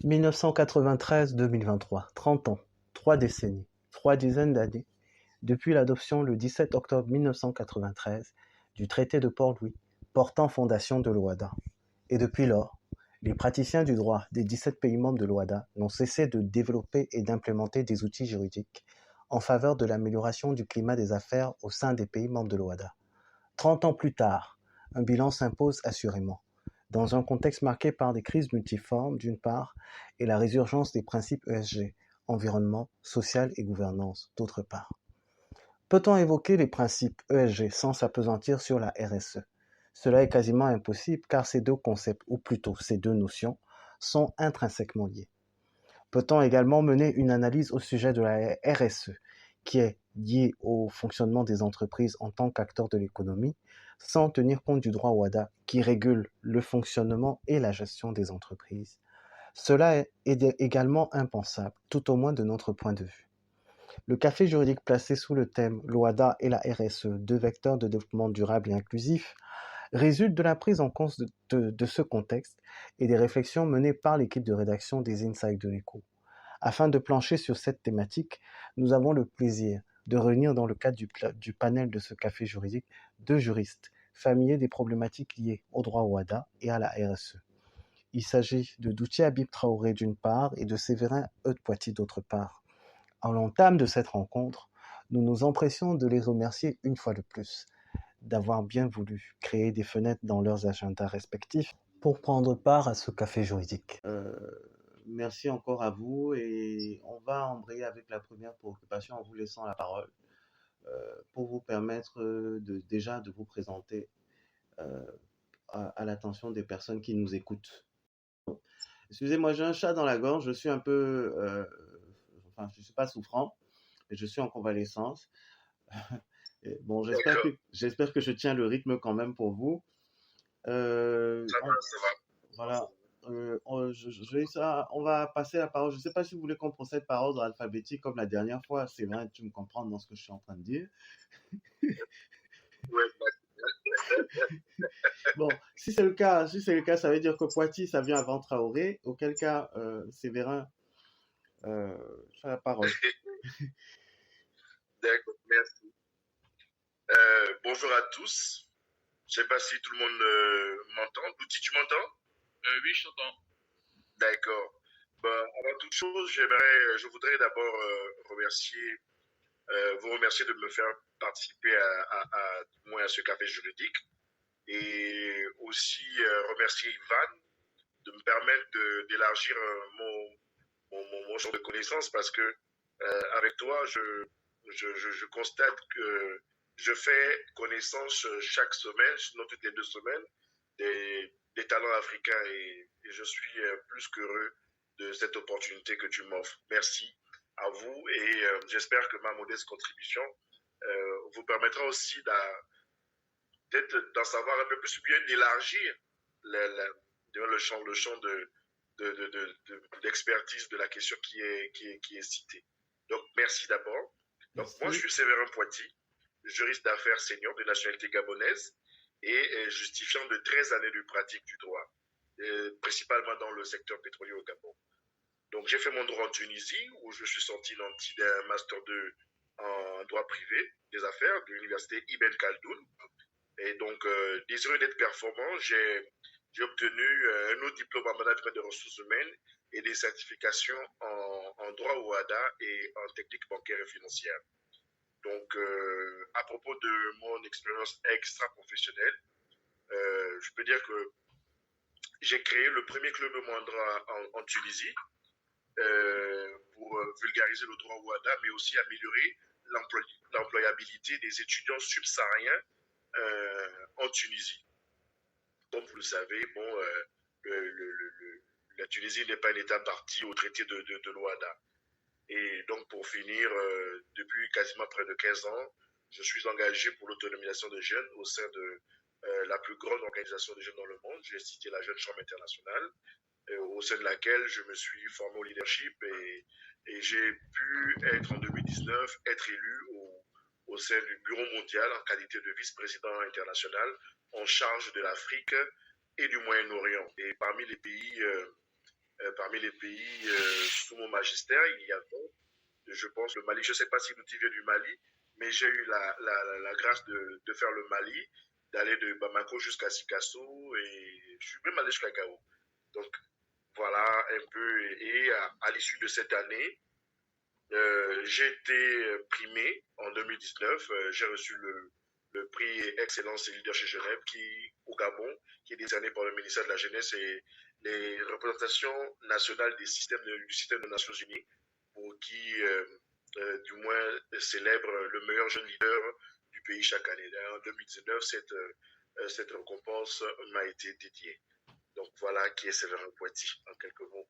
1993-2023, 30 ans, 3 décennies, 3 dizaines d'années, depuis l'adoption le 17 octobre 1993 du traité de Port-Louis portant fondation de l'OHADA. Et depuis lors, les praticiens du droit des 17 pays membres de l'OHADA n'ont cessé de développer et d'implémenter des outils juridiques en faveur de l'amélioration du climat des affaires au sein des pays membres de l'OHADA. 30 ans plus tard, un bilan s'impose assurément, dans un contexte marqué par des crises multiformes d'une part et la résurgence des principes ESG, environnement, social et gouvernance d'autre part. Peut-on évoquer les principes ESG sans s'appesantir sur la RSE? Cela est quasiment impossible car ces deux concepts, ou plutôt ces deux notions, sont intrinsèquement liés. Peut-on également mener une analyse au sujet de la RSE, qui est liée au fonctionnement des entreprises en tant qu'acteurs de l'économie, sans tenir compte du droit OHADA qui régule le fonctionnement et la gestion des entreprises? Cela est également impensable, tout au moins de notre point de vue. Le café juridique placé sous le thème l'OHADA et la RSE, deux vecteurs de développement durable et inclusif, résulte de la prise en compte de ce contexte et des réflexions menées par l'équipe de rédaction des Insights de l'Écho. Afin de plancher sur cette thématique, nous avons le plaisir de réunir dans le cadre du panel de ce café juridique deux juristes familiers des problématiques liées au droit OHADA et à la RSE. Il s'agit de Doutia Habib Traoré d'une part et de Séverin Eudes-Poiti d'autre part. À l'entame de cette rencontre, nous nous empressons de les remercier une fois de plus d'avoir bien voulu créer des fenêtres dans leurs agendas respectifs pour prendre part à ce café juridique. Merci encore à vous et on va embrayer avec la première préoccupation en vous laissant la parole pour vous permettre déjà de vous présenter à l'attention des personnes qui nous écoutent. Excusez-moi, j'ai un chat dans la gorge, je suis un peu... je ne suis pas souffrant, mais je suis en convalescence. Bon, j'espère que je tiens le rythme quand même pour vous. Ça va. Voilà. On va passer la parole. Je ne sais pas si vous voulez qu'on procède par ordre alphabétique comme la dernière fois. C'est vrai, tu me comprends dans ce que je suis en train de dire. Oui. Bon, si c'est le cas, ça veut dire que Poitiers, ça vient avant Traoré. Auquel cas, Séverin, tu as la parole. D'accord, merci. Bonjour à tous. Je ne sais pas si tout le monde m'entend. Douti, tu m'entends? Oui, je t'entends. D'accord. Avant toute chose, je voudrais d'abord vous remercier de me faire participer à ce café juridique et aussi remercier Ivan de me permettre d'élargir mon champ de connaissances parce que avec toi, je constate que je fais connaissance chaque semaine, sinon toutes les 2 semaines, des talents africains et je suis plus qu'heureux de cette opportunité que tu m'offres. Merci à vous et j'espère que ma modeste contribution vous permettra aussi peut-être d'en savoir un peu plus, bien d'élargir le champ d'expertise de la question qui est citée. Donc, merci d'abord. Donc, moi, je suis Séverin Poiti, juriste d'affaires senior de nationalité gabonaise et justifiant de 13 années de pratique du droit, principalement dans le secteur pétrolier au Gabon. Donc, j'ai fait mon droit en Tunisie, où je suis sorti nanti d'un master 2 en droit privé des affaires de l'université Ibn Khaldoun. Et donc, désireux d'être performant, j'ai obtenu un autre diplôme en management de ressources humaines et des certifications en droit OHADA et en technique bancaire et financière. Donc, à propos de mon expérience extra-professionnelle, je peux dire que j'ai créé le premier club de mon droit en Tunisie pour vulgariser le droit OHADA, mais aussi améliorer l'employabilité des étudiants subsahariens en Tunisie. Comme vous le savez, la Tunisie n'est pas un État parti au traité de l'OHADA. Et donc, pour finir, depuis quasiment près de 15 ans, je suis engagé pour l'autonomisation des jeunes au sein de la plus grande organisation des jeunes dans le monde. J'ai cité la Jeune Chambre internationale, au sein de laquelle je me suis formé au leadership et j'ai pu être en 2019 être élu au sein du Bureau mondial en qualité de vice-président international en charge de l'Afrique et du Moyen-Orient. Et parmi les pays parmi les pays sous mon magistère, il y a donc, je pense, le Mali. Je ne sais pas si l'outil vient du Mali, mais j'ai eu la grâce de faire le Mali, d'aller de Bamako jusqu'à Sikasso et je suis même allé jusqu'à Gao. Donc voilà un peu. Et à l'issue de cette année, j'ai été primé en 2019. J'ai reçu le prix Excellence et Leadership Genève au Gabon, qui est décerné par le ministère de la Jeunesse et les représentations nationales du système des Nations Unies, pour qui, du moins, célèbre le meilleur jeune leader du pays chaque année. En 2019, cette récompense m'a été dédiée. Donc voilà qui est Séverin Poiti, en quelques mots.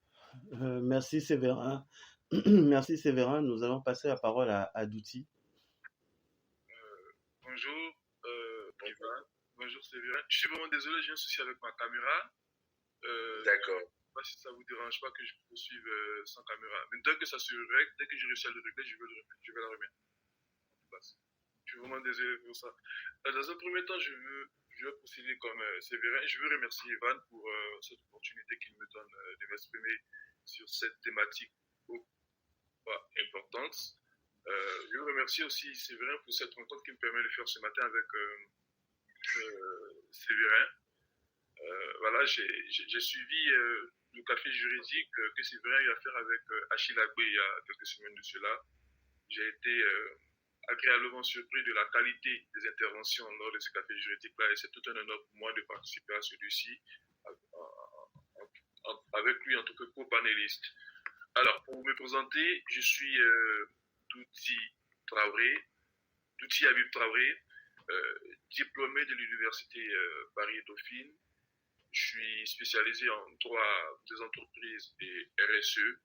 Merci Séverin. Merci Séverin. Nous allons passer la parole à Douti. Bonjour, Ivan. Bonjour Séverin. Je suis vraiment désolé, j'ai un souci avec ma caméra. D'accord. Je ne sais pas si ça ne vous dérange pas que je poursuive sans caméra. Mais dès que ça se règle, dès que je réussis à le régler, je vais la remettre en place. Je suis vraiment désolé pour ça. Dans un premier temps, je veux procéder comme Séverin. Je veux remercier Ivan pour cette opportunité qu'il me donne de m'exprimer sur cette thématique importante. Je veux remercier aussi Séverin pour cette rencontre qui me permet de faire ce matin avec Séverin. Voilà, j'ai suivi le café juridique que Séverin a eu à faire avec Achille Agbé il y a quelques semaines de cela. J'ai été agréablement surpris de la qualité des interventions lors de ce café juridique-là et c'est tout un honneur pour moi de participer à celui-ci avec lui en tant que co-panéliste. Alors, pour me présenter, je suis Douti Habib Traoré, diplômé de l'université Paris-Dauphine. Je suis spécialisé en droit des entreprises et RSE.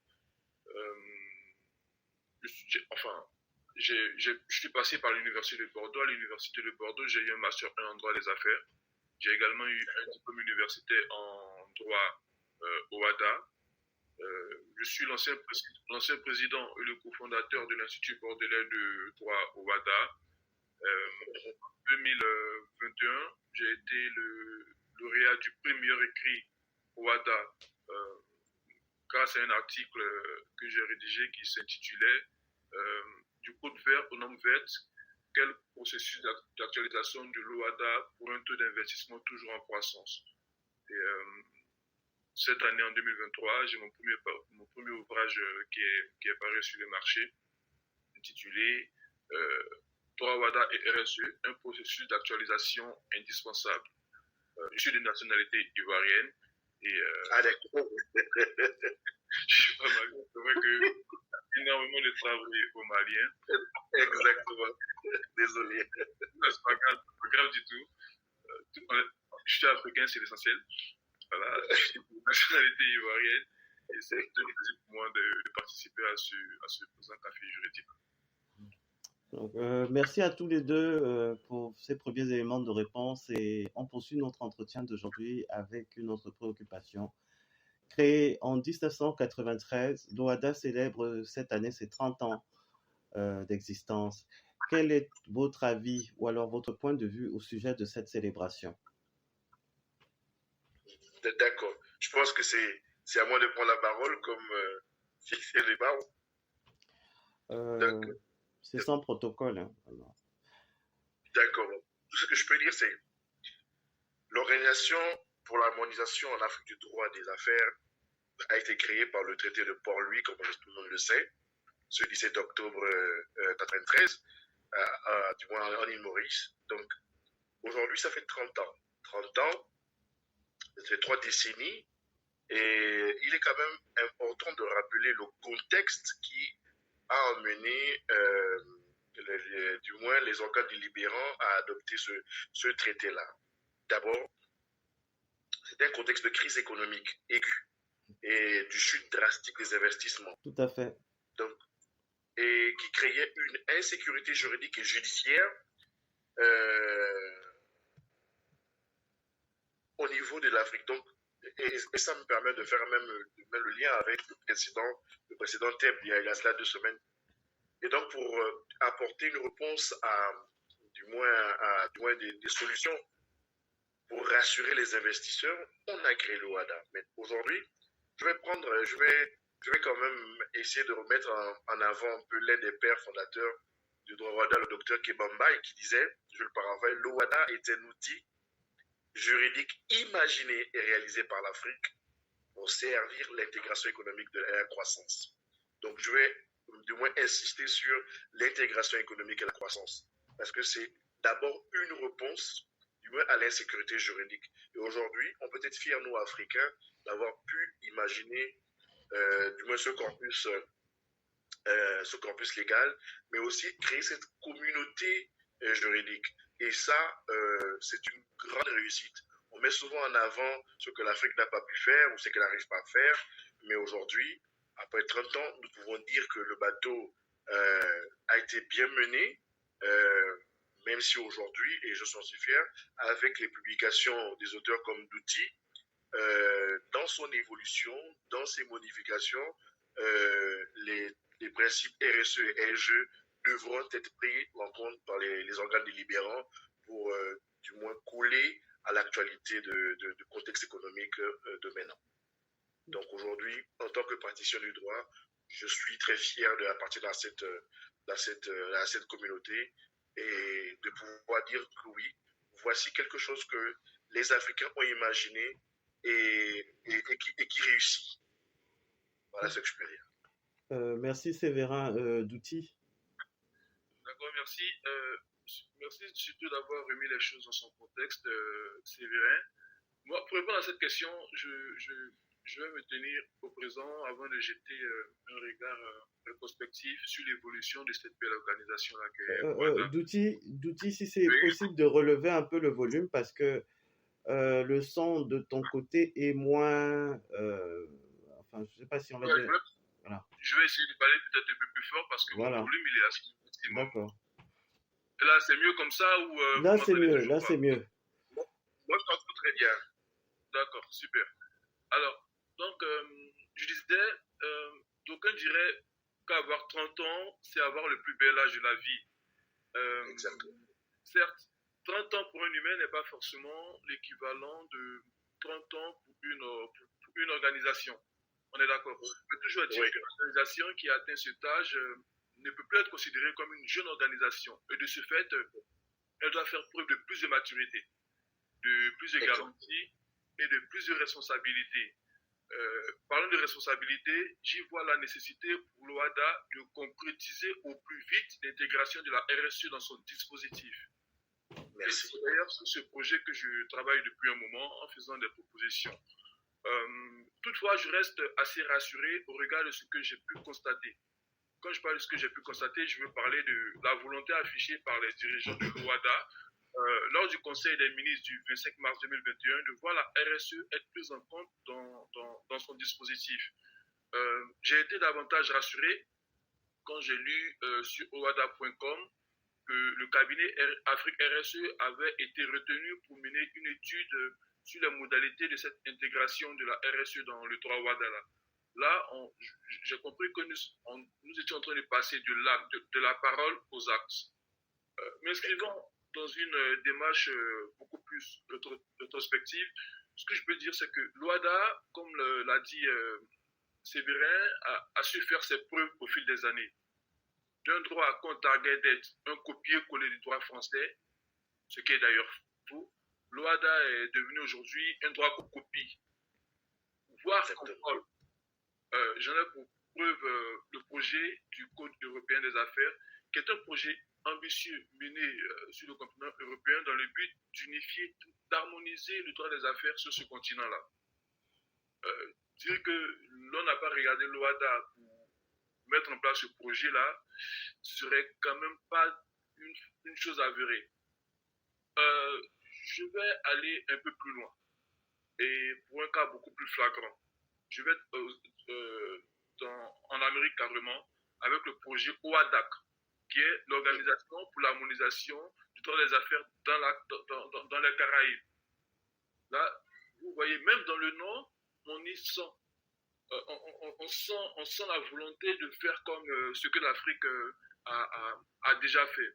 Je suis passé par l'université de Bordeaux. À l'université de Bordeaux, j'ai eu un master 1 en droit des affaires. J'ai également eu un diplôme universitaire en droit OADA. Je suis l'ancien président et le cofondateur de l'Institut bordelais de droit OADA. En 2021, j'ai été le lauréat du prix meilleur écrit OADA grâce à un article que j'ai rédigé qui s'intitulait Du code vert aux normes vertes, quel processus d'actualisation de l'OADA pour un taux d'investissement toujours en croissance. Et cette année, en 2023, j'ai mon premier ouvrage qui est paru sur le marché, intitulé Droit OADA et RSE, un processus d'actualisation indispensable. Je suis de nationalité ivoirienne et d'accord. je suis pas malien. C'est vrai que énormément de travail aux Maliens. Exactement. Désolé. C'est pas grave du tout. Je suis africain, c'est l'essentiel. Voilà, je suis de nationalité ivoirienne et c'est un plaisir pour moi de participer à ce présent café juridique. Donc, merci à tous les deux pour ces premiers éléments de réponse et on poursuit notre entretien d'aujourd'hui avec une autre préoccupation. Créée en 1993, l'OADA célèbre cette année ses 30 ans d'existence. Quel est votre avis ou alors votre point de vue au sujet de cette célébration? D'accord. Je pense que c'est à moi de prendre la parole comme fixer les barres. C'est sans protocole. Hein. D'accord. Tout ce que je peux dire, c'est l'Organisation pour l'harmonisation en Afrique du droit des affaires a été créée par le traité de Port-Louis, comme tout le monde le sait, ce 17 octobre 1993, du moins en île Maurice. Donc, aujourd'hui, ça fait 30 ans. 30 ans, ça fait 3 décennies, et il est quand même important de rappeler le contexte qui a amené du moins les organes délibérants à adopter ce traité-là. D'abord, c'est un contexte de crise économique aiguë et du chute drastique des investissements. Tout à fait. Donc, et qui créait une insécurité juridique et judiciaire au niveau de l'Afrique. Donc, et ça me permet de faire même le lien avec le précédent thème, il y a cela 2 semaines. Et donc, pour apporter une réponse du moins des solutions pour rassurer les investisseurs, on a créé l'OADA. Mais aujourd'hui, je vais quand même essayer de remettre en avant un peu l'un des pères fondateurs du droit WADA, le docteur Kebamba, qui disait, je le paraphrase, le WADA est un outil juridique imaginé et réalisé par l'Afrique pour servir l'intégration économique de la croissance. Donc, je vais du moins insister sur l'intégration économique et la croissance, parce que c'est d'abord une réponse du moins à l'insécurité juridique. Et aujourd'hui, on peut être fiers, nous, Africains, d'avoir pu imaginer du moins ce campus légal, mais aussi créer cette communauté juridique. Et ça, c'est une grande réussite. On met souvent en avant ce que l'Afrique n'a pas pu faire ou ce qu'elle n'arrive pas à faire, mais aujourd'hui, après 30 ans, nous pouvons dire que le bateau a été bien mené, même si aujourd'hui, et je suis aussi fier, avec les publications des auteurs comme Douti, dans son évolution, dans ses modifications, les principes RSE et RGE devront être pris en compte par les organes délibérants pour du moins coller à l'actualité du contexte économique de maintenant. Donc aujourd'hui, en tant que praticien du droit, je suis très fier d'appartenir à cette communauté et de pouvoir dire que oui, voici quelque chose que les Africains ont imaginé et qui réussit. Voilà ce que je peux dire. Merci Séverin Douti. D'accord, merci. Merci surtout d'avoir remis les choses dans son contexte, Séverin. Moi, pour répondre à cette question, je vais me tenir au présent avant de jeter un regard rétrospectif sur l'évolution de cette belle organisation-là. Douti, si c'est possible de relever un peu le volume parce que le son de ton côté est moins... enfin, je ne sais pas si on va dire... Voilà. Je vais essayer de parler peut-être un peu plus fort parce que voilà. Mon volume il est assez maximum. D'accord. Et là, c'est mieux comme ça ou là, c'est mieux. Là, c'est mieux. Moi, je t'entends très bien. D'accord, super. Alors, donc, je disais, d'aucuns diraient qu'avoir 30 ans, c'est avoir le plus bel âge de la vie. Exactement. Certes, 30 ans pour un humain n'est pas forcément l'équivalent de 30 ans pour une organisation. On est d'accord. On peut toujours dire qu'une organisation qui atteint cet âge ne peut plus être considérée comme une jeune organisation. Et de ce fait, elle doit faire preuve de plus de maturité, de plus de garantie et de plus de responsabilité. Parlant de responsabilité, j'y vois la nécessité pour l'OADA de concrétiser au plus vite l'intégration de la RSE dans son dispositif. Merci. C'est d'ailleurs sur ce projet que je travaille depuis un moment en faisant des propositions. Toutefois, je reste assez rassuré au regard de ce que j'ai pu constater. Quand je parle de ce que j'ai pu constater, je veux parler de la volonté affichée par les dirigeants de l'OADA lors du Conseil des ministres du 25 mars 2021 de voir la RSE être prise en compte dans son dispositif. J'ai été davantage rassuré quand j'ai lu sur oada.com que le cabinet Afrique RSE avait été retenu pour mener une étude sur les modalités de cette intégration de la RSE dans le droit WADA. Là, j'ai compris que nous étions en train de passer de la parole aux actes. M'inscrivant dans une démarche beaucoup plus rétrospective, ce que je peux dire, c'est que l'OADA, comme l'a dit Séverin, a su faire ses preuves au fil des années. D'un droit qu'on targuait d'être un copier-coller du droit français, ce qui est d'ailleurs faux, l'OADA est devenu aujourd'hui un droit qu'on copie, voire qu'on vole. J'en ai pour preuve le projet du Code européen des affaires, qui est un projet ambitieux mené sur le continent européen dans le but d'unifier, d'harmoniser le droit des affaires sur ce continent-là. Dire que l'on n'a pas regardé l'OADA pour mettre en place ce projet-là serait quand même pas une chose avérée. Je vais aller un peu plus loin et pour un cas beaucoup plus flagrant. Je vais en Amérique carrément avec le projet OADAC, qui est l'Organisation pour l'harmonisation du droit des affaires dans les Caraïbes. Là, vous voyez, même dans le nom, on y sent. On sent la volonté de faire comme ce que l'Afrique a déjà fait.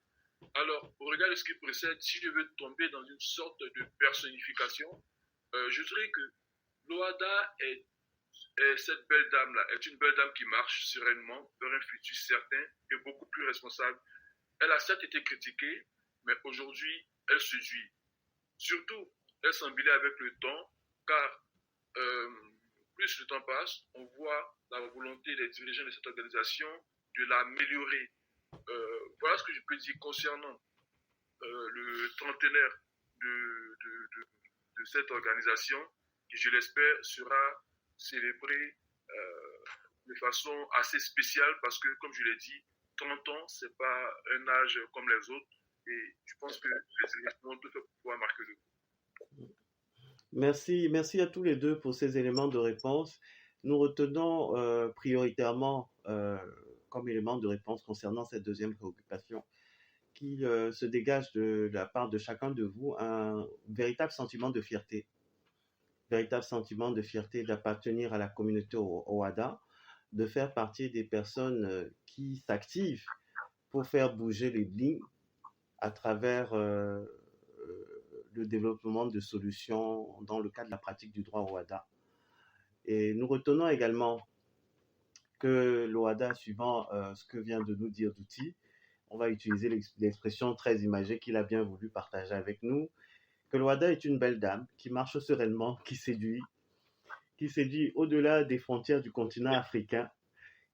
Alors, au regard de ce qui précède, si je veux tomber dans une sorte de personnification, je dirais que l'OADA est Et cette belle dame-là est une belle dame qui marche sereinement vers un futur certain et beaucoup plus responsable. Elle a certes été critiquée, mais aujourd'hui, elle séduit. Surtout, elle s'embellit avec le temps, car euh, plus le temps passe, on voit la volonté des dirigeants de cette organisation de l'améliorer. Voilà ce que je peux dire concernant le trentenaire de cette organisation, qui, je l'espère, sera célébré de façon assez spéciale parce que, comme je l'ai dit, 30 ans, ce n'est pas un âge comme les autres. Et je pense que les éléments doivent pouvoir marquer le coup. Merci à tous les deux pour ces éléments de réponse. Nous retenons prioritairement comme élément de réponse concernant cette deuxième préoccupation qu'il se dégage de la part de chacun de vous un véritable sentiment de fierté d'appartenir à la communauté OHADA, de faire partie des personnes qui s'activent pour faire bouger les lignes à travers le développement de solutions dans le cadre de la pratique du droit OHADA. Et nous retenons également que l'OHADA, suivant ce que vient de nous dire Douti, on va utiliser l'expression très imagée qu'il a bien voulu partager avec nous, que l'OHADA est une belle dame qui marche sereinement, qui séduit au-delà des frontières du continent africain,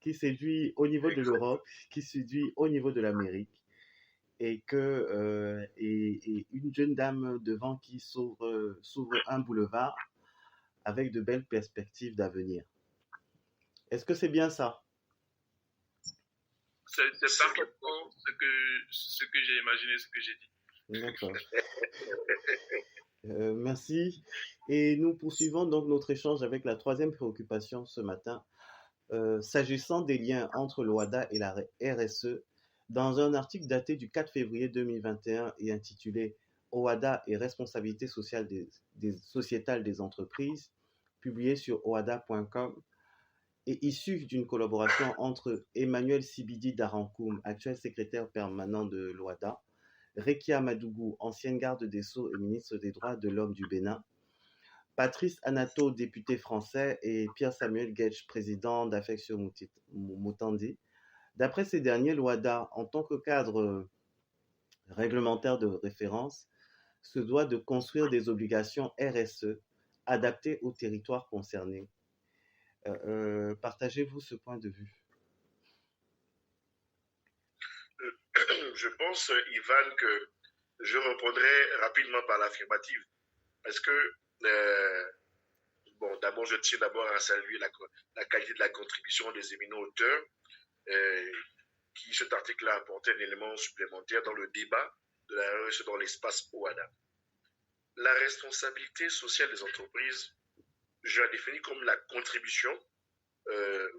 qui séduit au niveau de l'Europe, qui séduit au niveau de l'Amérique, et une jeune dame devant qui s'ouvre un boulevard avec de belles perspectives d'avenir. Est-ce que c'est bien ça? C'est parfaitement ce que j'ai imaginé, ce que j'ai dit. D'accord. Merci. Et nous poursuivons donc notre échange avec la troisième préoccupation ce matin, s'agissant des liens entre l'OHADA et la RSE. Dans un article daté du 4 février 2021 et intitulé « OHADA et responsabilité sociétale des entreprises », publié sur ohada.com, et issu d'une collaboration entre Emmanuel Sibidi Darankoum, actuel secrétaire permanent de l'OHADA, Rekia Madougou, ancienne garde des Sceaux et ministre des Droits de l'Homme du Bénin, Patrice Anato, député français, et Pierre-Samuel Guedj, président d'Affection Mutandi. D'après ces derniers, l'OHADA, en tant que cadre réglementaire de référence, se doit de construire des obligations RSE adaptées aux territoires concernés. Partagez-vous ce point de vue? Je pense, Ivan, que je répondrai rapidement par l'affirmative. Parce que, bon, d'abord, je tiens d'abord à saluer la qualité de la contribution des éminents auteurs, qui, cet article-là, apportait un élément supplémentaire dans le débat de la RSE dans l'espace OHADA. La responsabilité sociale des entreprises, je la définis comme la contribution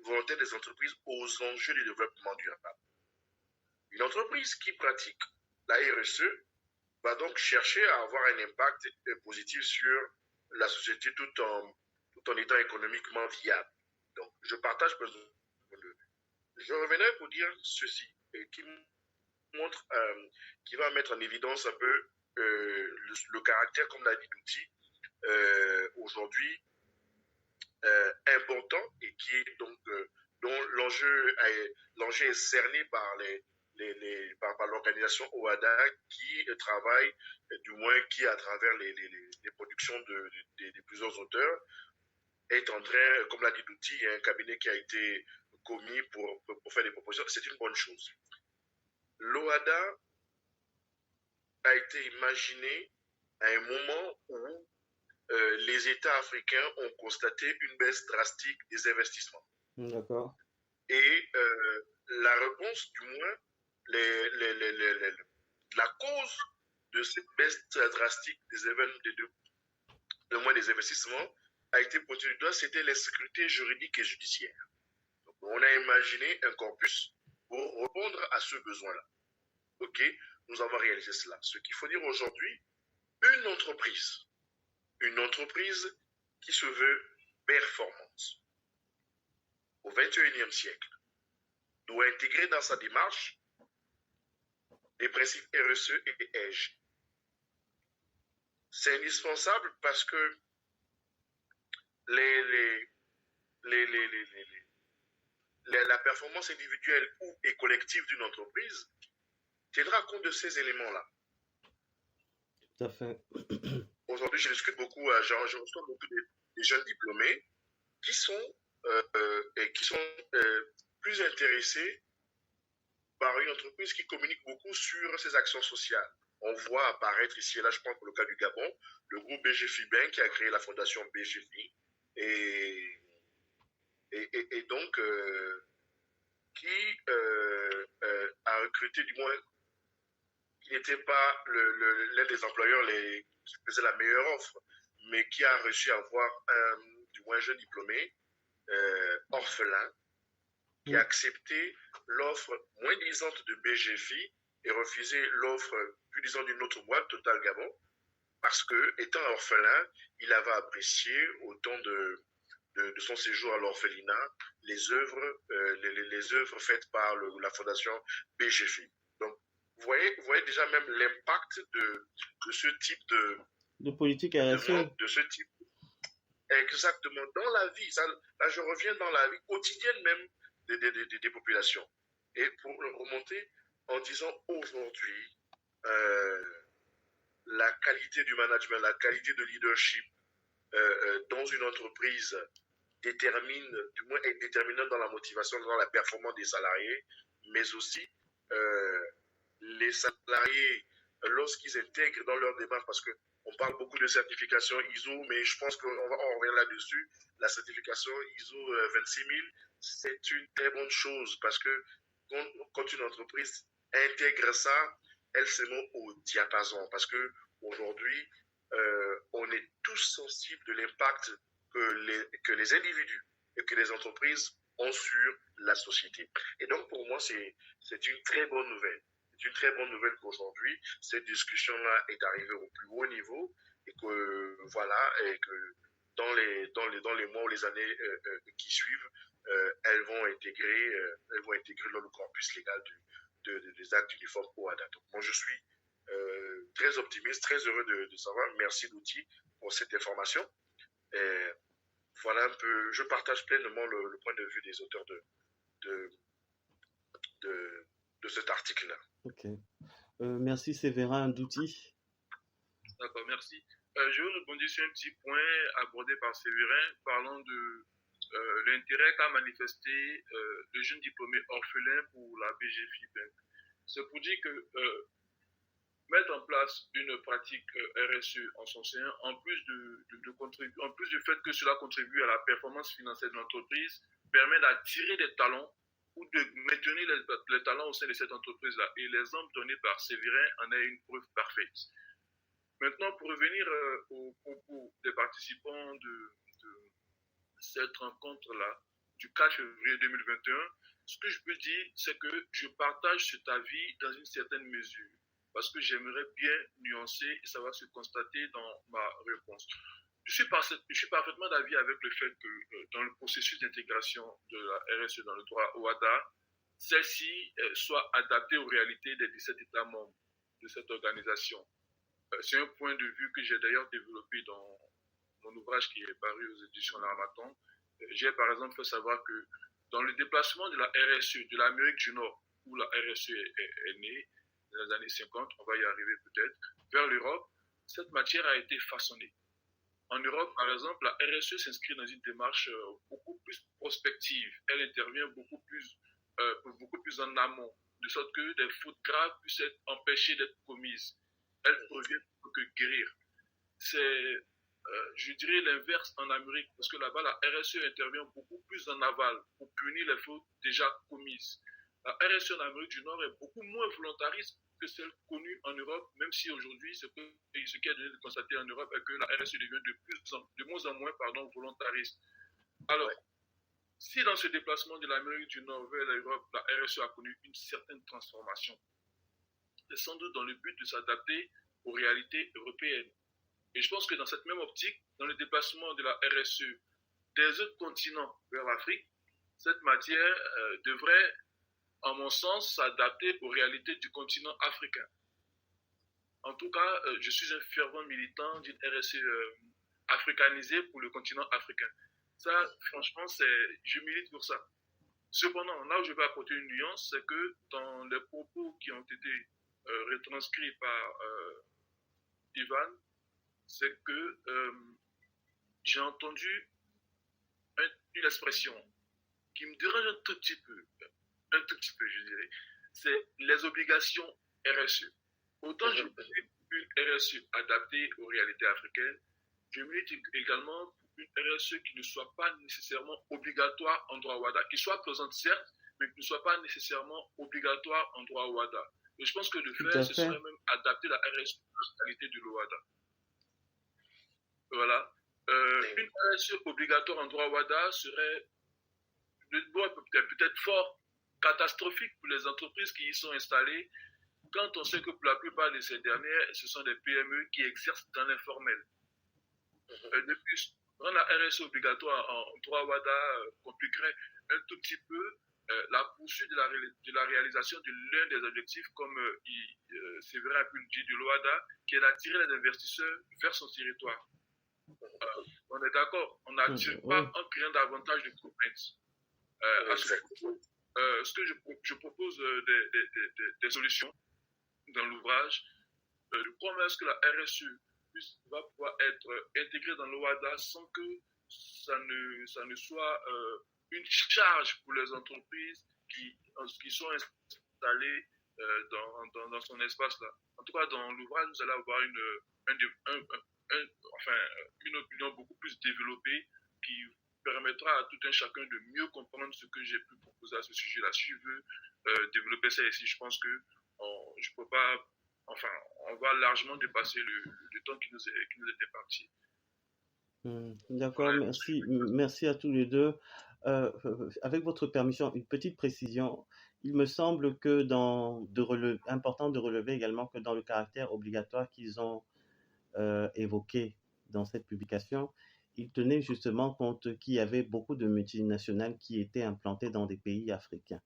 volontaire des entreprises aux enjeux du développement durable. Une entreprise qui pratique la RSE va donc chercher à avoir un impact positif sur la société tout en étant économiquement viable. Donc, je partage. Je reviendrai pour dire ceci, qui va mettre en évidence un peu le caractère, comme l'a dit Douti, aujourd'hui important, et qui est donc dont l'enjeu est cerné par par l'organisation OHADA, qui travaille, du moins qui, à travers les productions de plusieurs auteurs, est en train, comme l'a dit Douti, il y a un cabinet qui a été commis pour faire des propositions. C'est une bonne chose. L'OHADA a été imaginé à un moment où les États africains ont constaté une baisse drastique des investissements. D'accord. Et la réponse, du moins, la cause de cette baisse drastique des investissements a été pointée du doigt, c'était l'insécurité juridique et judiciaire. Donc, on a imaginé un corpus pour répondre à ce besoin-là. OK, nous avons réalisé cela. Ce qu'il faut dire aujourd'hui, une entreprise qui se veut performante au XXIe siècle doit intégrer dans sa démarche les principes RSE et ESG. C'est indispensable parce que la performance individuelle et collective d'une entreprise tiendra compte de ces éléments-là. Tout à fait. Aujourd'hui, je discute beaucoup, je reçois beaucoup de jeunes diplômés qui sont plus intéressés par une entreprise qui communique beaucoup sur ses actions sociales. On voit apparaître ici et là, je prends pour le cas du Gabon, le groupe BGFI Bank qui a créé la fondation BGFI et donc qui a recruté, du moins, qui n'était pas l'un des employeurs qui faisait la meilleure offre, mais qui a réussi à avoir du moins un jeune diplômé orphelin qui a accepté l'offre moins disante de BGFI et refusé l'offre plus disante d'une autre boîte, Total Gabon, parce que, étant orphelin, il avait apprécié au temps de son séjour à l'orphelinat les œuvres faites par la fondation BGFI. Donc, vous voyez déjà même l'impact de ce type de politique RSE. De ce type. Exactement. Dans la vie, là je reviens dans la vie quotidienne même des populations. Et pour remonter en disant aujourd'hui, la qualité du management, la qualité de leadership dans une entreprise est déterminante dans la motivation, dans la performance des salariés, mais aussi les salariés, lorsqu'ils intègrent dans leur démarche, parce qu'on parle beaucoup de certification ISO, mais je pense qu'on revient là-dessus, la certification ISO 26000, c'est une très bonne chose, parce que quand une entreprise intègre ça, elle se met au diapason, parce qu'aujourd'hui, on est tous sensibles de l'impact que les individus et que les entreprises ont sur la société. Et donc, pour moi, c'est une très bonne nouvelle. C'est une très bonne nouvelle qu'aujourd'hui, cette discussion-là est arrivée au plus haut niveau et que, voilà, et que dans les mois ou les années qui suivent, elles vont intégrer dans le corpus légal des actes uniformes OHADA. Donc, moi, je suis très optimiste, très heureux de savoir. Merci d'Outil pour cette information. Et voilà un peu, je partage pleinement le point de vue des auteurs de cet article-là. Ok. Merci Séverin d'Outil. D'accord, merci. Je veux rebondir sur un petit point abordé par Séverin, parlant de l'intérêt qu'a manifesté le jeune diplômé orphelin pour la BGFI Bank. C'est pour dire que mettre en place une pratique RSE en son sein, en plus du fait que cela contribue à la performance financière de l'entreprise, permet d'attirer des talents ou de maintenir les talents au sein de cette entreprise-là. Et l'exemple donné par Séverin en est une preuve parfaite. Maintenant, pour revenir aux propos des participants de cette rencontre-là, du 4 février 2021, ce que je peux dire, c'est que je partage cet avis dans une certaine mesure, parce que j'aimerais bien nuancer et ça va se constater dans ma réponse. Je suis parfaitement d'avis avec le fait que dans le processus d'intégration de la RSE dans le droit OHADA, celle-ci soit adaptée aux réalités des 17 États membres de cette organisation. C'est un point de vue que j'ai d'ailleurs développé dans mon ouvrage qui est paru aux éditions L'Harmattan. J'ai par exemple fait savoir que dans le déplacement de la RSE de l'Amérique du Nord, où la RSE est née, dans les années 50, on va y arriver peut-être, vers l'Europe, cette matière a été façonnée. En Europe, par exemple, la RSE s'inscrit dans une démarche beaucoup plus prospective. Elle intervient beaucoup plus en amont, de sorte que des fautes graves puissent être empêchées d'être commises. Elle provient pour que guérir. C'est, je dirais, l'inverse en Amérique, parce que là-bas, la RSE intervient beaucoup plus en aval pour punir les fautes déjà commises. La RSE en Amérique du Nord est beaucoup moins volontariste que celle connue en Europe, même si aujourd'hui, ce qui est donné de constater en Europe est que la RSE devient de moins en moins volontariste. Alors, si dans ce déplacement de l'Amérique du Nord vers l'Europe, la RSE a connu une certaine transformation, c'est sans doute dans le but de s'adapter aux réalités européennes. Et je pense que dans cette même optique, dans le déplacement de la RSE des autres continents vers l'Afrique, cette matière devrait, en mon sens, s'adapter aux réalités du continent africain. En tout cas, je suis un fervent militant d'une RSE africanisée pour le continent africain. Ça, franchement, je milite pour ça. Cependant, là où je vais apporter une nuance, c'est que dans les propos qui ont été retranscrits par Ivan, c'est que j'ai entendu une expression qui me dérange un tout petit peu, je dirais, c'est les obligations RSE. Autant je veux une RSE adaptée aux réalités africaines, je milite également pour une RSE qui ne soit pas nécessairement obligatoire en droit WADA, qui soit présente certes, mais qui ne soit pas nécessairement obligatoire en droit WADA. Et je pense que le faire, ce serait même adapter la RSE aux réalités de l'OADA. Voilà. Une RSE obligatoire en droit WADA serait peut-être fort catastrophique pour les entreprises qui y sont installées, quand on sait que pour la plupart de ces dernières, ce sont des PME qui exercent dans l'informel. De plus, rendre la RSE obligatoire en droit WADA compliquerait un tout petit peu la poursuite de la réalisation de l'un des objectifs, comme Séverin a pu le dire, de l'OADA, qui est d'attirer les investisseurs vers son territoire. On est d'accord, on n'attire pas en créant davantage de contraintes. Ce que je propose des solutions dans l'ouvrage, comment est-ce que la RSE va pouvoir être intégrée dans l'OADA sans que ça ne soit une charge pour les entreprises qui sont installées dans son espace-là. En tout cas, dans l'ouvrage, vous allez avoir une opinion beaucoup plus développée qui permettra à tout un chacun de mieux comprendre ce que j'ai pu proposer à ce sujet-là. Si je veux développer ça ici, je pense que je peux pas, on va largement dépasser le temps qui nous était parti. D'accord, merci à tous les deux. Avec votre permission, une petite précision. Il me semble que important de relever également que dans le caractère obligatoire qu'ils ont évoqué dans cette publication, ils tenaient justement compte qu'il y avait beaucoup de multinationales qui étaient implantées dans des pays africains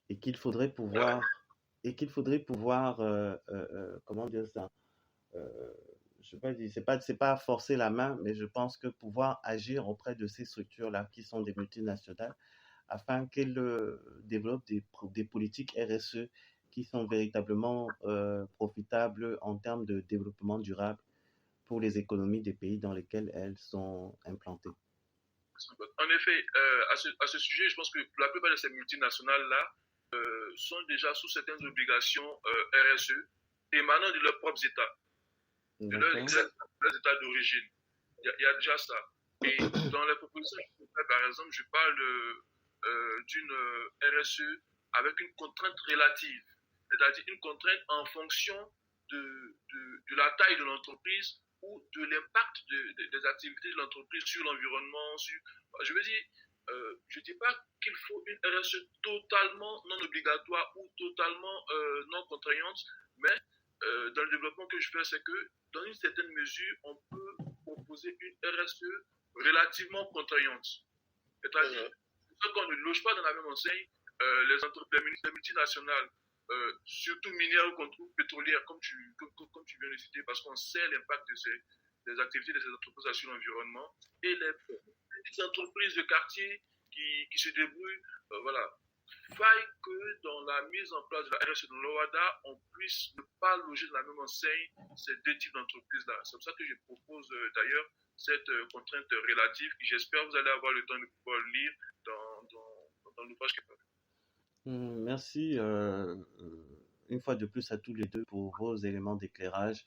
et qu'il faudrait pouvoir comment dire ça, je sais pas, c'est pas forcer la main, mais je pense que pouvoir agir auprès de ces structures-là qui sont des multinationales afin qu'elles développent des politiques RSE qui sont véritablement profitables en termes de développement durable pour les économies des pays dans lesquels elles sont implantées. En effet, à ce sujet, je pense que la plupart de ces multinationales-là sont déjà sous certaines obligations RSE émanant de leurs propres États, de leurs États d'origine. Il y a déjà ça. Et dans les propositions que je fais, par exemple, je parle d'une RSE avec une contrainte relative, c'est-à-dire une contrainte en fonction de la taille de l'entreprise ou de l'impact des activités de l'entreprise sur l'environnement. Je veux dire, je ne dis pas qu'il faut une RSE totalement non obligatoire ou totalement non contraignante, mais dans le développement que je fais, c'est que dans une certaine mesure, on peut proposer une RSE relativement contraignante. C'est-à-dire qu'on ne loge pas dans la même enseigne les multinationales, surtout minières ou pétrolières, comme tu viens de citer, parce qu'on sait l'impact des activités de ces entreprises sur l'environnement, et les petites entreprises de quartier qui se débrouillent, voilà. Faille que dans la mise en place de la RSE de l'OADA, on puisse ne pas loger dans la même enseigne ces deux types d'entreprises-là. C'est pour ça que je propose d'ailleurs cette contrainte relative, que j'espère que vous allez avoir le temps de pouvoir lire dans l'ouvrage qui est paru. Merci une fois de plus à tous les deux pour vos éléments d'éclairage.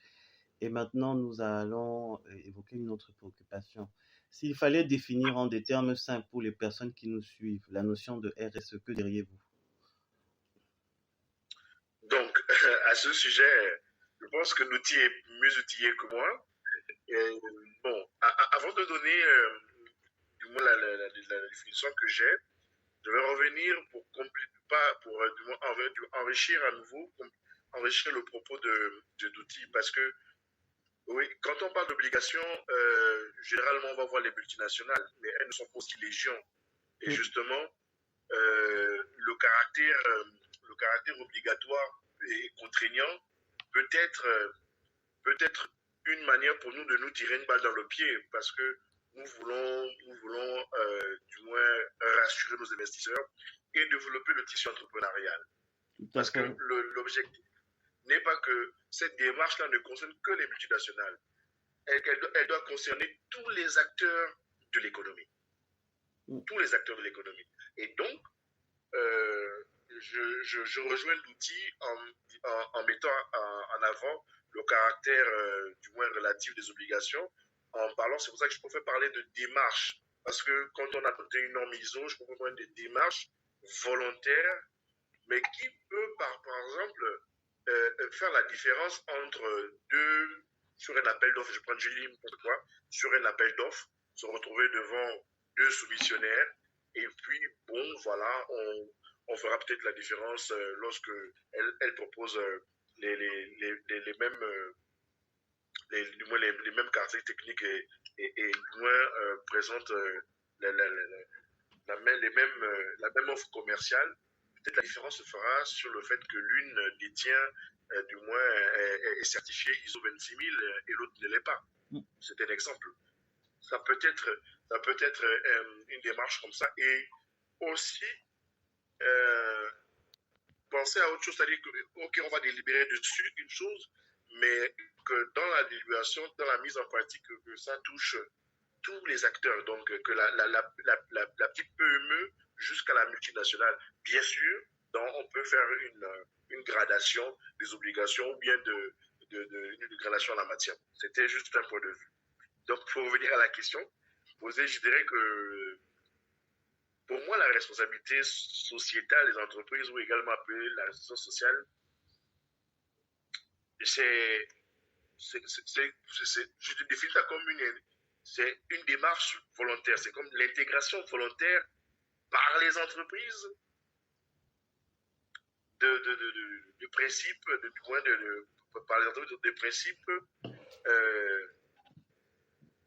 Et maintenant, nous allons évoquer une autre préoccupation. S'il fallait définir en des termes simples pour les personnes qui nous suivent la notion de RSE, que diriez-vous? Donc, à ce sujet, je pense que l'outil est mieux outillé que moi. Et, bon, avant de donner la définition que j'ai, je vais revenir pour enrichir à nouveau, enrichir le propos d'outils, parce que oui, quand on parle d'obligation, généralement on va voir les multinationales, mais elles ne sont pas aussi légion. Et justement, le caractère obligatoire et contraignant peut être une manière pour nous de nous tirer une balle dans le pied, parce que nous voulons du moins rassurer nos investisseurs et développer le tissu entrepreneurial. Parce que l'objectif n'est pas que cette démarche-là ne concerne que les multinationales. Elle doit concerner tous les acteurs de l'économie. Tous les acteurs de l'économie. Et donc, je rejoins l'outil en mettant en avant le caractère du moins relatif des obligations, en parlant, c'est pour ça que je préfère parler de démarche, parce que quand on a noté une norme ISO, je préfère parler de démarche volontaire, mais qui peut par exemple faire la différence entre deux, sur un appel d'offres, je dis n'importe quoi, sur un appel d'offres, se retrouver devant deux soumissionnaires, et puis bon, voilà, on fera peut-être la différence lorsque elle propose les mêmes les mêmes caractéristiques techniques et du moins présente la même offre commerciale. Peut-être la différence se fera sur le fait que l'une détient du moins est certifiée ISO 26000 et l'autre ne l'est pas. C'est un exemple. Ça peut être une démarche comme ça. Et aussi penser à autre chose, c'est-à-dire que, ok, on va délibérer dessus une chose, mais que dans la délibération, dans la mise en pratique, que ça touche tous les acteurs, donc que la petite PME jusqu'à la multinationale. Bien sûr, donc on peut faire une gradation des obligations ou bien une gradation en la matière. C'était juste un point de vue. Donc, pour revenir à la question posée, je dirais que pour moi, la responsabilité sociétale des entreprises, ou également appelée la responsabilité sociale, je définis ça comme c'est une démarche volontaire. C'est comme l'intégration volontaire par les entreprises de principes, par les entreprises de principes.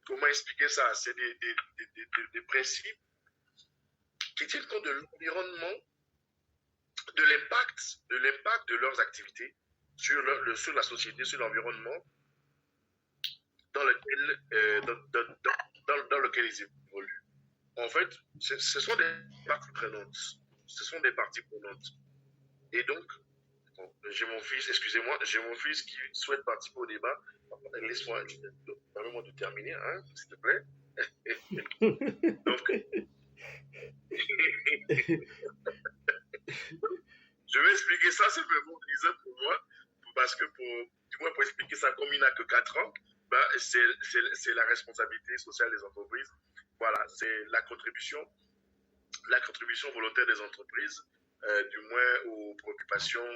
Comment expliquer ça? C'est des principes qui tiennent compte de l'environnement, de l'impact de leurs activités sur la société, sur l'environnement dans lequel ils évoluent. En fait, ce sont des parties prenantes. Ce sont des parties prenantes. Et donc, bon, j'ai mon fils, excusez-moi, j'ai mon fils qui souhaite participer au débat. Laisse-moi, permets-moi de terminer, hein, s'il te plaît. Donc, je vais expliquer ça, c'est vraiment lisant pour moi, parce que du moins pour expliquer ça comme il n'a que 4 ans, ben, c'est la responsabilité sociale des entreprises. Voilà, c'est la contribution volontaire des entreprises, du moins aux préoccupations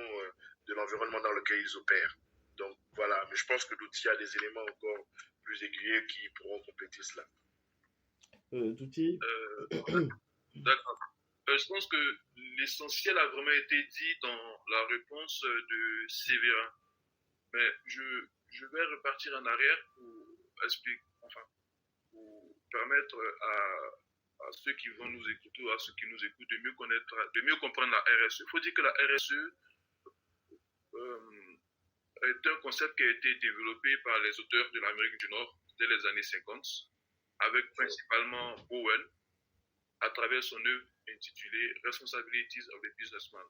de l'environnement dans lequel ils opèrent. Donc voilà, mais je pense que l'outil a des éléments encore plus aiguillés qui pourront compléter cela. D'outils D'accord. Je pense que l'essentiel a vraiment été dit dans la réponse de Séverin. Mais je vais repartir en arrière pour expliquer, enfin, pour permettre à ceux qui vont nous écouter ou à ceux qui nous écoutent de mieux connaître, de mieux comprendre la RSE. Il faut dire que la RSE est un concept qui a été développé par les auteurs de l'Amérique du Nord dès les années 50, avec principalement Bowen, à travers son œuvre intitulée Responsibilities of the Businessman.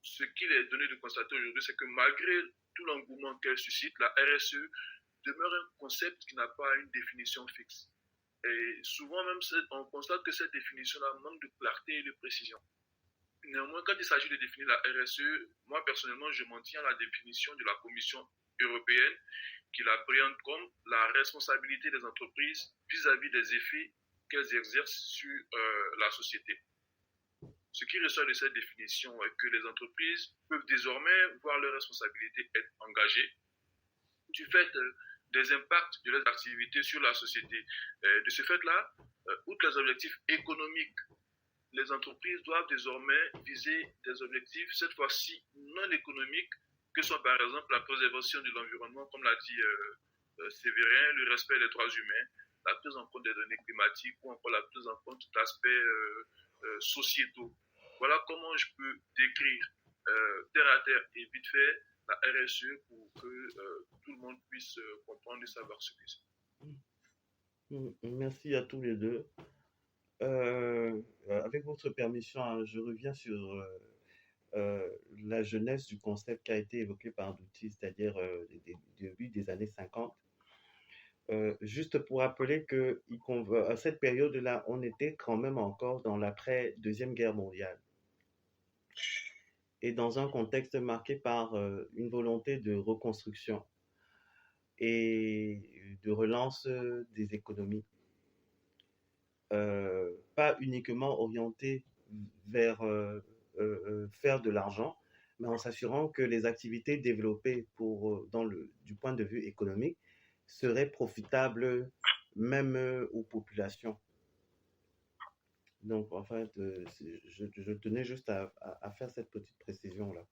Ce qu'il est donné de constater aujourd'hui, c'est que malgré tout l'engouement qu'elle suscite, la RSE demeure un concept qui n'a pas une définition fixe. Et souvent même, on constate que cette définition-là manque de clarté et de précision. Néanmoins, quand il s'agit de définir la RSE, moi personnellement, je m'en tiens à la définition de la Commission européenne qui la présente comme la responsabilité des entreprises vis-à-vis des effets qu'elles exercent sur la société. Ce qui ressort de cette définition est que les entreprises peuvent désormais voir leurs responsabilités être engagées du fait des impacts de leurs activités sur la société. De ce fait-là, outre les objectifs économiques, les entreprises doivent désormais viser des objectifs, cette fois-ci non économiques, que soit par exemple la préservation de l'environnement, comme l'a dit Séverin, le respect des droits humains, la prise en compte des données climatiques ou encore la prise en compte d'aspects sociétaux. Voilà comment je peux décrire terre à terre et vite fait la RSE pour que tout le monde puisse comprendre et savoir ce que c'est. Merci à tous les deux. Avec votre permission, hein, je reviens sur la jeunesse du concept qui a été évoqué par Douty, c'est-à-dire début des années 50. Juste pour rappeler que à cette période-là, on était quand même encore dans l'après-deuxième guerre mondiale et dans un contexte marqué par une volonté de reconstruction et de relance des économies, pas uniquement orientée vers faire de l'argent, mais en s'assurant que les activités développées du point de vue économique seraient profitables même aux populations. Donc, en fait, je tenais juste à faire cette petite précision-là.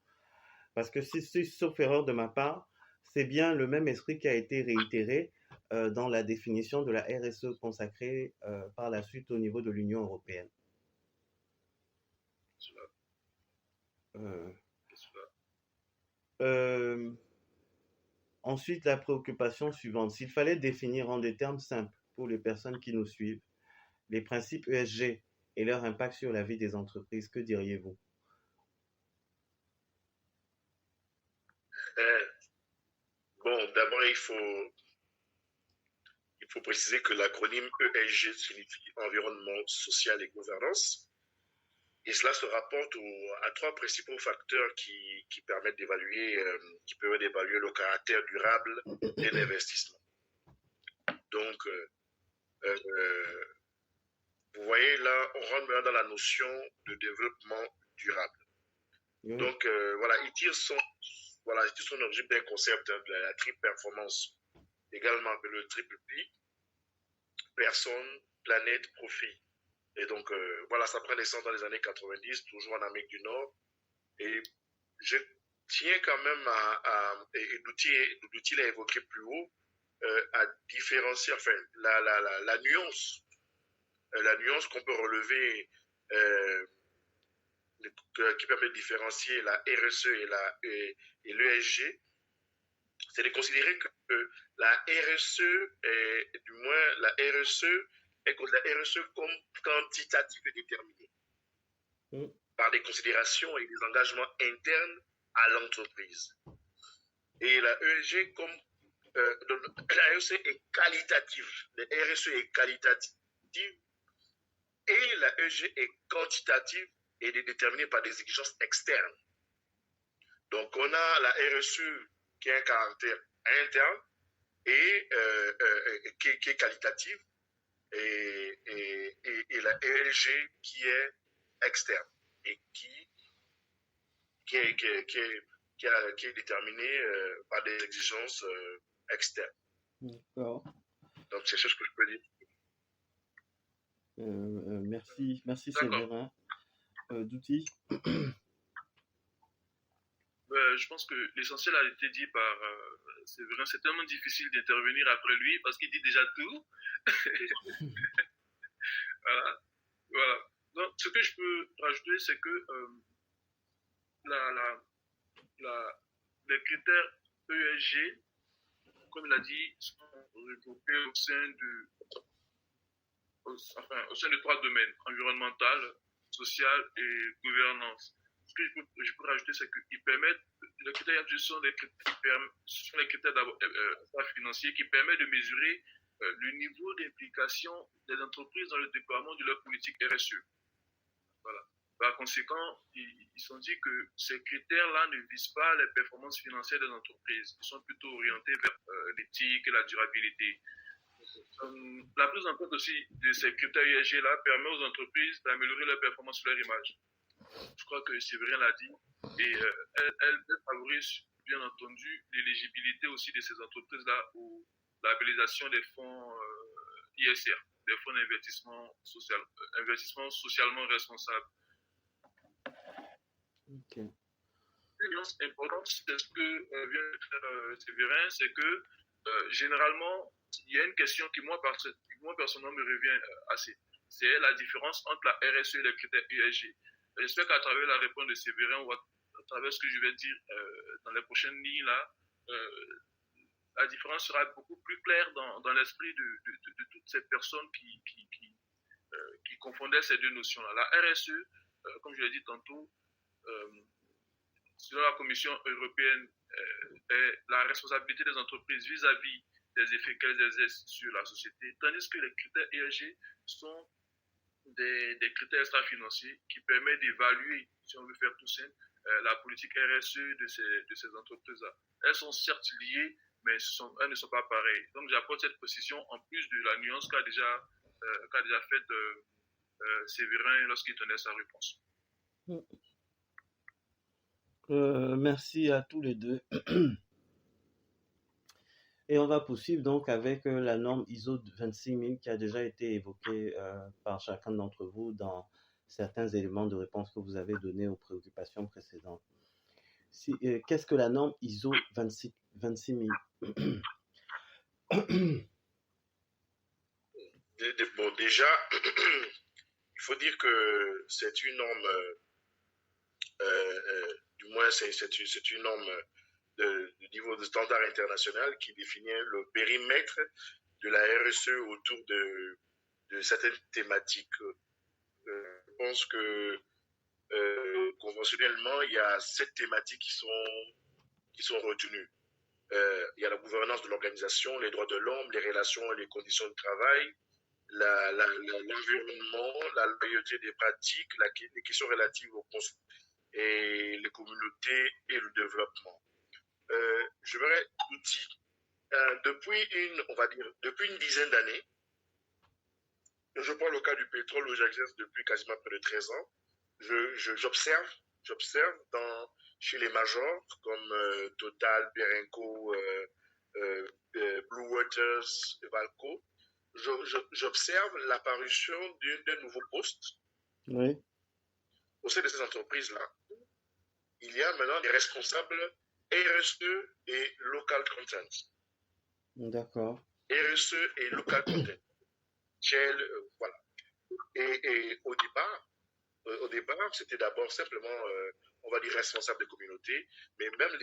Parce que sauf erreur de ma part, c'est bien le même esprit qui a été réitéré dans la définition de la RSE consacrée par la suite au niveau de l'Union européenne. Ensuite, la préoccupation suivante. S'il fallait définir en des termes simples pour les personnes qui nous suivent, les principes ESG et leur impact sur la vie des entreprises, que diriez-vous? Bon, d'abord, il faut préciser que l'acronyme ESG signifie environnement social et gouvernance. Et cela se rapporte à trois principaux facteurs qui permettent d'évaluer le caractère durable d'un investissement. Donc, vous voyez là, on rentre maintenant dans la notion de développement durable. Oui. Donc, voilà, il tire son objet d'un concept de la triple performance, également appelé le triple P, personne, planète, profit. Et donc, voilà, ça prend naissance dans les années 90, toujours en Amérique du Nord. Et je tiens quand même et Douty l'a évoqué plus haut, à différencier, enfin, la nuance qu'on peut relever, qui permet de différencier la RSE et l'ESG, c'est de considérer que la RSE est comme quantitative et déterminée par des considérations et des engagements internes à l'entreprise. Et la ESG comme la RSE est qualitative. La RSE est qualitative et la ESG est quantitative et déterminée par des exigences externes. Donc on a la RSE qui a un caractère interne et qui est qualitative et la ESG qui est externe et qui est déterminée par des exigences externes. D'accord. Donc c'est ce que je peux dire. Merci Séverin. Douty. Je pense que l'essentiel a été dit par Séverin. C'est tellement difficile d'intervenir après lui parce qu'il dit déjà tout. Voilà. Donc, ce que je peux rajouter, c'est que les critères ESG, comme il a dit, sont regroupés au sein de trois domaines: environnemental, social et gouvernance. Ce que je peux rajouter, c'est qu'ils permettent, les critères sont les critères financiers qui permettent de mesurer le niveau d'implication des entreprises dans le déploiement de leur politique RSE. Voilà. Par conséquent, ils sont dit que ces critères-là ne visent pas les performances financières des entreprises. Ils sont plutôt orientés vers l'éthique et la durabilité. La prise en compte aussi de ces critères ESG-là permet aux entreprises d'améliorer leur performance sur leur image. Je crois que Séverin l'a dit. Et elle favorise, bien entendu, l'éligibilité aussi de ces entreprises-là aux labellisations des fonds ISR, des fonds d'investissement investissement socialement responsable. Okay. Une nuance importante, c'est ce que vient de faire Séverin, c'est que généralement, il y a une question qui, moi personnellement, me revient assez. C'est la différence entre la RSE et les critères ESG. J'espère qu'à travers la réponse de Séverin ou à travers ce que je vais dire dans les prochaines lignes là, la différence sera beaucoup plus claire dans l'esprit de ces personnes qui confondaient ces deux notions-là. La RSE, comme je l'ai dit tantôt, selon la Commission européenne, est la responsabilité des entreprises vis-à-vis des effets qu'elles exercent sur la société, tandis que les critères ESG sont des critères extra-financiers qui permettent d'évaluer, si on veut faire tout simple, la politique RSE de ces entreprises-là. Elles sont certes liées, mais elles ne sont pas pareilles. Donc j'apporte cette précision en plus de la nuance qu'a déjà faite Séverin lorsqu'il tenait sa réponse. Merci à tous les deux. Et on va poursuivre donc avec la norme ISO 26000 qui a déjà été évoquée par chacun d'entre vous dans certains éléments de réponse que vous avez donnés aux préoccupations précédentes. Qu'est-ce que la norme ISO 26000? Bon, déjà, il faut dire que c'est une norme, du moins c'est une norme de niveau de standard international qui définit le périmètre de la RSE autour de certaines thématiques. Je pense que conventionnellement, il y a 7 thématiques qui sont retenues. Il y a la gouvernance de l'organisation, les droits de l'homme, les relations et les conditions de travail, l'environnement, la loyauté des pratiques, les questions relatives aux et les communautés et le développement. Je verrais outils. Depuis une dizaine d'années, je prends le cas du pétrole où j'exerce depuis quasiment près de 13 ans. J'observe chez les majors comme Total, Perenco, Blue Waters, Valco. J'observe l'apparition d'un nouveau poste au sein de ces entreprises-là. Il y a maintenant des responsables RSE et local content. D'accord. RSE et local content. Voilà. Et au départ, c'était d'abord simplement, on va dire, responsable de communauté, mais même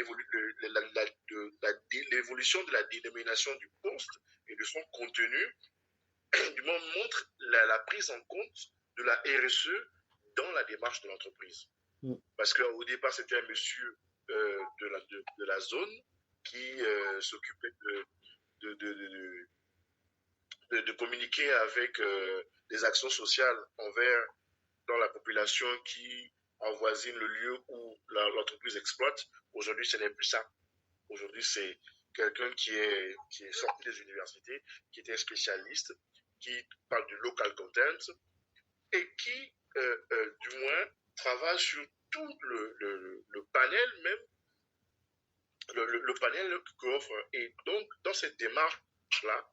l'évolution de la dénomination du poste et de son contenu du monde montre la prise en compte de la RSE dans la démarche de l'entreprise. Parce qu'au départ, c'était un monsieur de la zone qui s'occupait de communiquer avec des actions sociales dans la population qui avoisine le lieu où l'entreprise exploite. Aujourd'hui, ce n'est plus ça. Aujourd'hui, c'est quelqu'un qui est sorti des universités, qui était spécialiste, qui parle du local content et qui, du moins, travaille sur tout le panel même, le panel qu'offre. Et donc, dans cette démarche-là,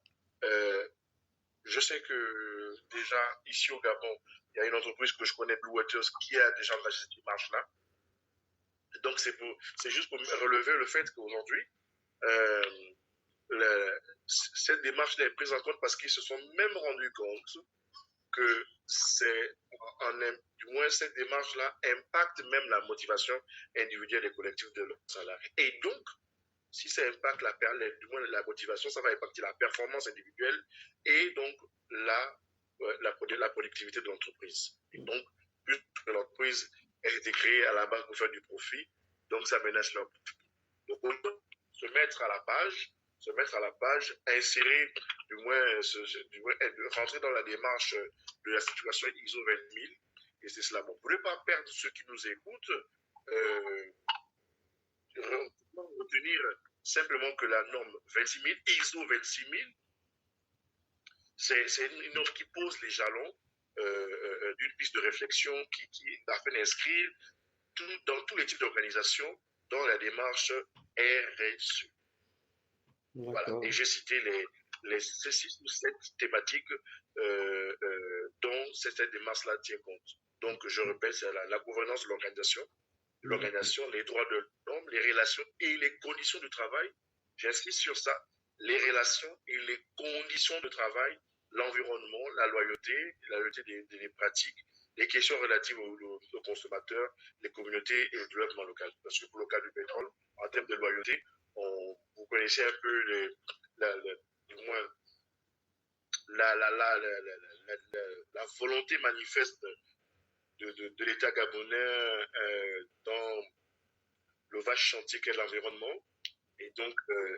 je sais que déjà, ici au Gabon, il y a une entreprise que je connais, Blue Waters, qui a déjà engagé cette démarche-là. Donc, c'est juste pour relever le fait qu'aujourd'hui, cette démarche est prise en compte parce qu'ils se sont même rendus compte que du moins cette démarche-là impacte même la motivation individuelle et collective de leurs salariés. Et donc, si ça impacte du moins la motivation, ça va impacter la performance individuelle et donc la productivité de l'entreprise. Et donc, plus l'entreprise a été créée à la base pour faire du profit, donc ça menace leur profit. Donc, on peut se mettre à la page, insérer, du moins rentrer dans la démarche de la situation ISO 20000, et c'est cela. Bon, pour ne pas perdre ceux qui nous écoutent, retenir simplement que la norme 26000, ISO 26000, c'est une norme qui pose les jalons d'une piste de réflexion qui afin d'inscrire dans tous les types d'organisations dans la démarche RSE. Voilà. Et j'ai cité les 6 ou 7 thématiques dont cette démarche-là tient compte. Donc, je répète, c'est la gouvernance de l'organisation, les droits de l'homme, les relations et les conditions de travail. J'insiste sur ça, les relations et les conditions de travail, l'environnement, la loyauté des pratiques, les questions relatives aux consommateurs, les communautés et le développement local. Parce que pour le cas du pétrole, en termes de loyauté, vous connaissez un peu du moins la volonté manifeste de l'État gabonais dans le vaste chantier qu'est l'environnement. Et donc,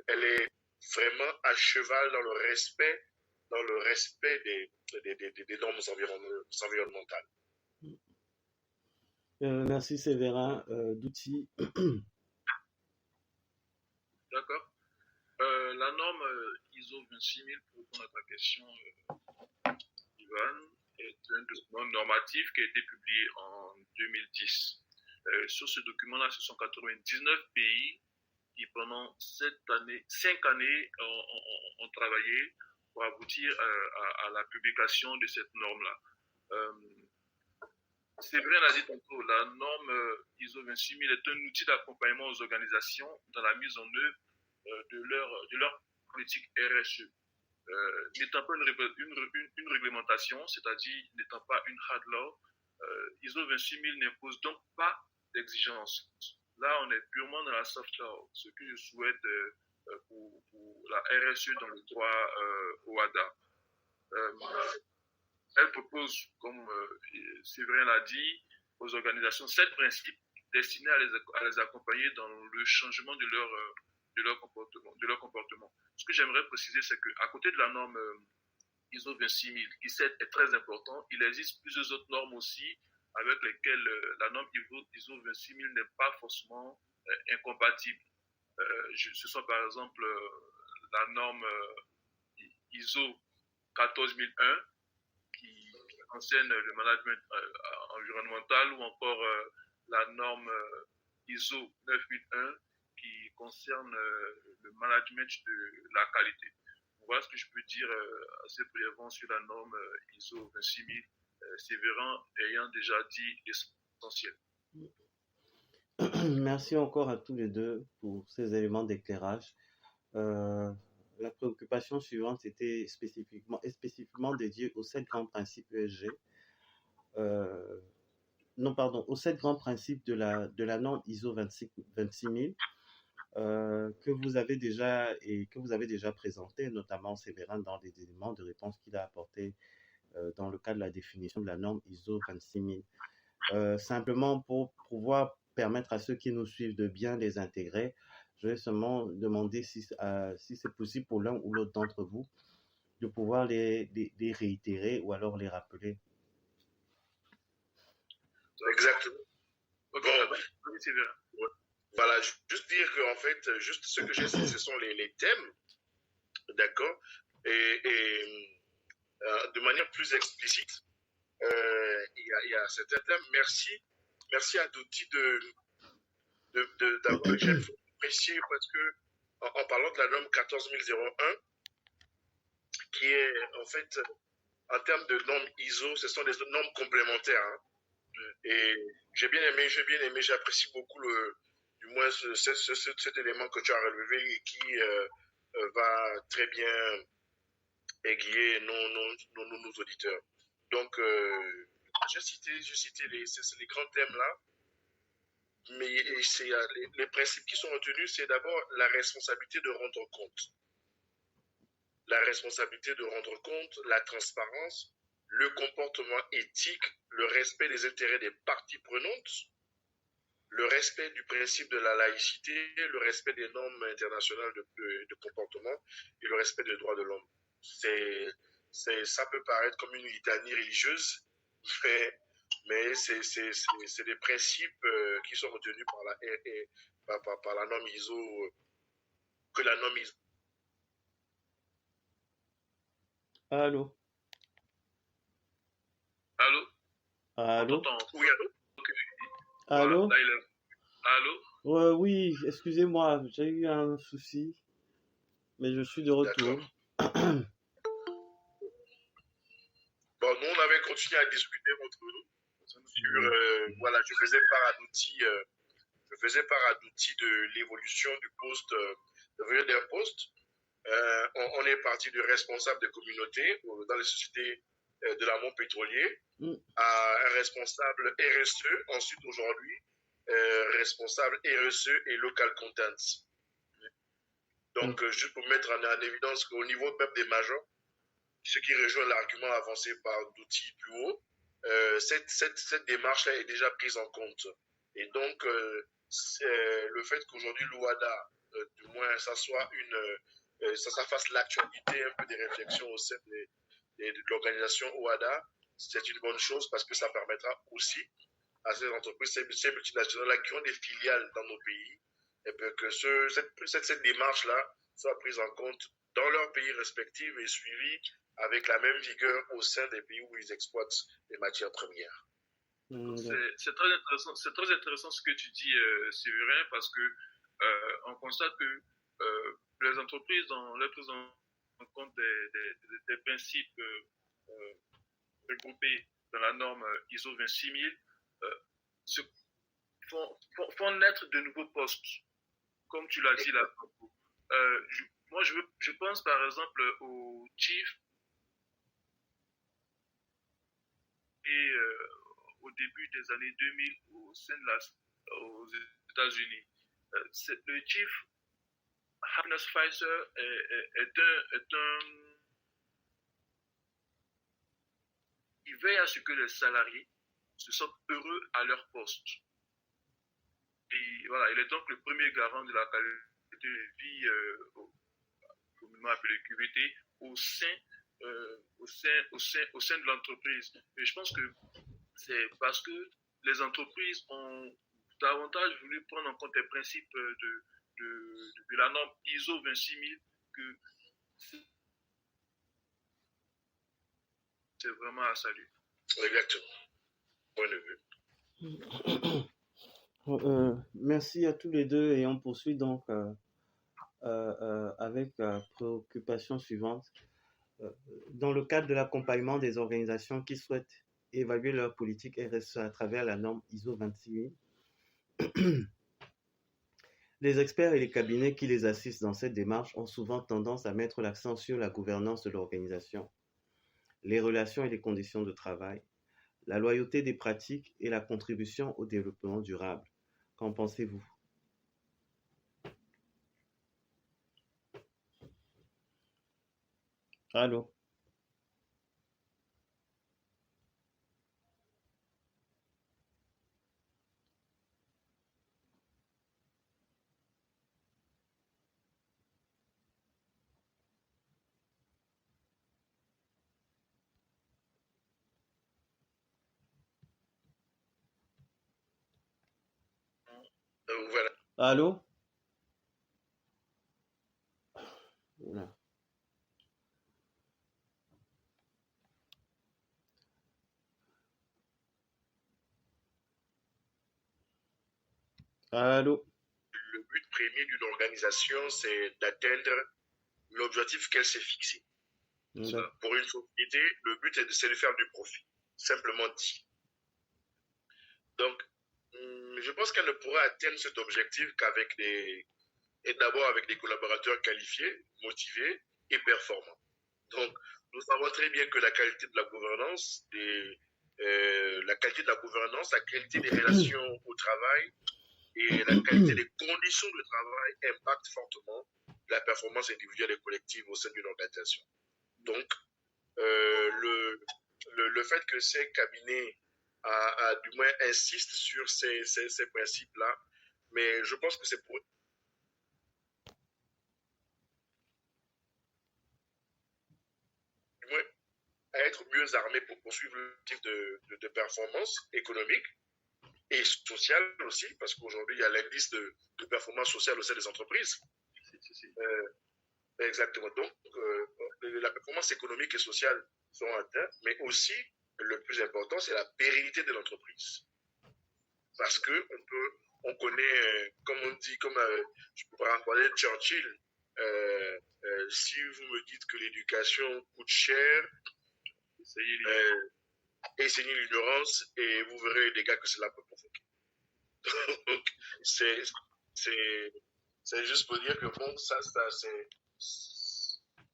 elle est vraiment à cheval dans le respect des normes environnementales. Merci Séverin. Douti. D'accord. La norme ISO 26000, pour répondre à ta question, Ivan, est un document normatif qui a été publié en 2010. Sur ce document-là, ce sont 99 pays qui, pendant 5 années, ont travaillé pour aboutir à la publication de cette norme-là. Séverin l'a dit tantôt, la norme ISO 26000 est un outil d'accompagnement aux organisations dans la mise en œuvre de leur politique RSE. N'étant pas une réglementation, c'est-à-dire n'étant pas une hard law, ISO 26000 n'impose donc pas d'exigence. Là, on est purement dans la soft law, ce que je souhaite pour la RSE dans le droit OHADA. Elle propose, comme Séverin l'a dit, aux organisations 7 principes destinés à les accompagner dans le changement de leur comportement. Ce que j'aimerais préciser, c'est qu'à côté de la norme ISO 26000, qui certes est très important, il existe plusieurs autres normes aussi avec lesquelles la norme ISO 26000 n'est pas forcément incompatible. Ce sont par exemple la norme ISO 14001 qui concerne le management environnemental, ou encore la norme ISO 9001 qui concerne le management de la qualité. Voilà ce que je peux dire assez brièvement sur la norme ISO 26000, Séverin ayant déjà dit l'essentiel. Merci encore à tous les deux pour ces éléments d'éclairage. La préoccupation suivante était spécifiquement dédiée aux 7 grands principes ESG. Aux 7 grands principes de la norme ISO 26000 que vous avez déjà présenté, notamment Séverin, dans les éléments de réponse qu'il a apportés dans le cadre de la définition de la norme ISO 26000. Simplement pour pouvoir permettre à ceux qui nous suivent de bien les intégrer, je vais seulement demander si c'est possible pour l'un ou l'autre d'entre vous de pouvoir les réitérer ou alors les rappeler. Exactement. Bon, voilà, juste dire qu'en fait, juste ce que j'ai cité, ce sont les thèmes, d'accord, et de manière plus explicite, il y a certains thèmes. Merci à Douti d'avoir apprécié, parce que en parlant de la norme 14001, qui est en fait, en termes de normes ISO, ce sont des normes complémentaires. Hein. Et j'ai bien aimé, j'apprécie beaucoup du moins cet élément que tu as relevé et qui va très bien aiguiller nos auditeurs. Donc, j'ai cité les grands thèmes là, mais les principes qui sont retenus, c'est d'abord la responsabilité de rendre compte. La responsabilité de rendre compte, la transparence, le comportement éthique, le respect des intérêts des parties prenantes, le respect du principe de la laïcité, le respect des normes internationales de comportement et le respect des droits de l'homme. Ça peut paraître comme une litanie religieuse, mais c'est des principes qui sont retenus par la norme ISO, que la norme ISO. Allô? Allô? Allô? Oui, allô? Allô? Voilà, allô? Oui, excusez-moi, j'ai eu un souci, mais je suis de retour. Bon, nous, on avait continué à discuter entre nous sur, voilà, je faisais part à d'outils de l'évolution du poste, d'un poste. On est parti de responsable de communauté dans les sociétés de l'amont pétrolier à un responsable RSE, ensuite aujourd'hui responsable RSE et local content. Donc, juste pour mettre en évidence qu'au niveau même des majors, ce qui rejoint l'argument avancé par Douty plus haut, cette démarche-là est déjà prise en compte. Et donc, le fait qu'aujourd'hui l'OADA, du moins, ça fasse l'actualité un peu des réflexions au sein de l'organisation OADA, c'est une bonne chose parce que ça permettra aussi à ces entreprises, ces multinationales-là qui ont des filiales dans nos pays, et que cette démarche-là soit prise en compte dans leurs pays respectifs et suivie avec la même vigueur au sein des pays où ils exploitent les matières premières. C'est très intéressant ce que tu dis, Séverin, parce que on constate que les entreprises, dans leur prise en compte des principes regroupés dans la norme ISO 26000, se font naître de nouveaux postes, comme tu l'as dit là. Moi, je pense par exemple au Chief et au début des années 2000 au sein aux États-Unis. Le Chief Happiness Pfizer il veille à ce que les salariés se sentent heureux à leur poste. Et voilà, il est donc le premier garant de la qualité de vie, communément appelé QVT, au sein de l'entreprise. Et je pense que c'est parce que les entreprises ont davantage voulu prendre en compte les principes de la norme ISO 26000 que c'est vraiment à saluer. Exactement. Point de vue. Merci à tous les deux et on poursuit donc avec la préoccupation suivante. Dans le cadre de l'accompagnement des organisations qui souhaitent évaluer leur politique RSE à travers la norme ISO 26000, les experts et les cabinets qui les assistent dans cette démarche ont souvent tendance à mettre l'accent sur la gouvernance de l'organisation, les relations et les conditions de travail, la loyauté des pratiques et la contribution au développement durable. Qu'en pensez-vous? Allô? Voilà. Allô? Voilà. Allô? Le but premier d'une organisation, c'est d'atteindre l'objectif qu'elle s'est fixé. Pour une société, le but c'est de faire du profit, simplement dit. Donc, je pense qu'elle ne pourra atteindre cet objectif d'abord avec des collaborateurs qualifiés, motivés et performants. Donc, nous savons très bien que la qualité de la gouvernance, la qualité des relations au travail et la qualité des conditions de travail impactent fortement la performance individuelle et collective au sein d'une organisation. Donc, le fait que ces cabinets du moins insistent sur ces principes-là, mais je pense que c'est pour du moins à être mieux armés pour poursuivre l'objectif de performance économique et sociale aussi, parce qu'aujourd'hui, il y a l'indice de performance sociale au sein des entreprises. Exactement. Donc, la performance économique et sociale sont atteintes, mais aussi, le plus important, c'est la pérennité de l'entreprise. Parce que on connaît, comme on dit, je peux rappeler Churchill, si vous me dites que l'éducation coûte cher, essayez l'ignorance et vous verrez les dégâts que cela peut provoquer. Donc, c'est juste pour dire que bon, ça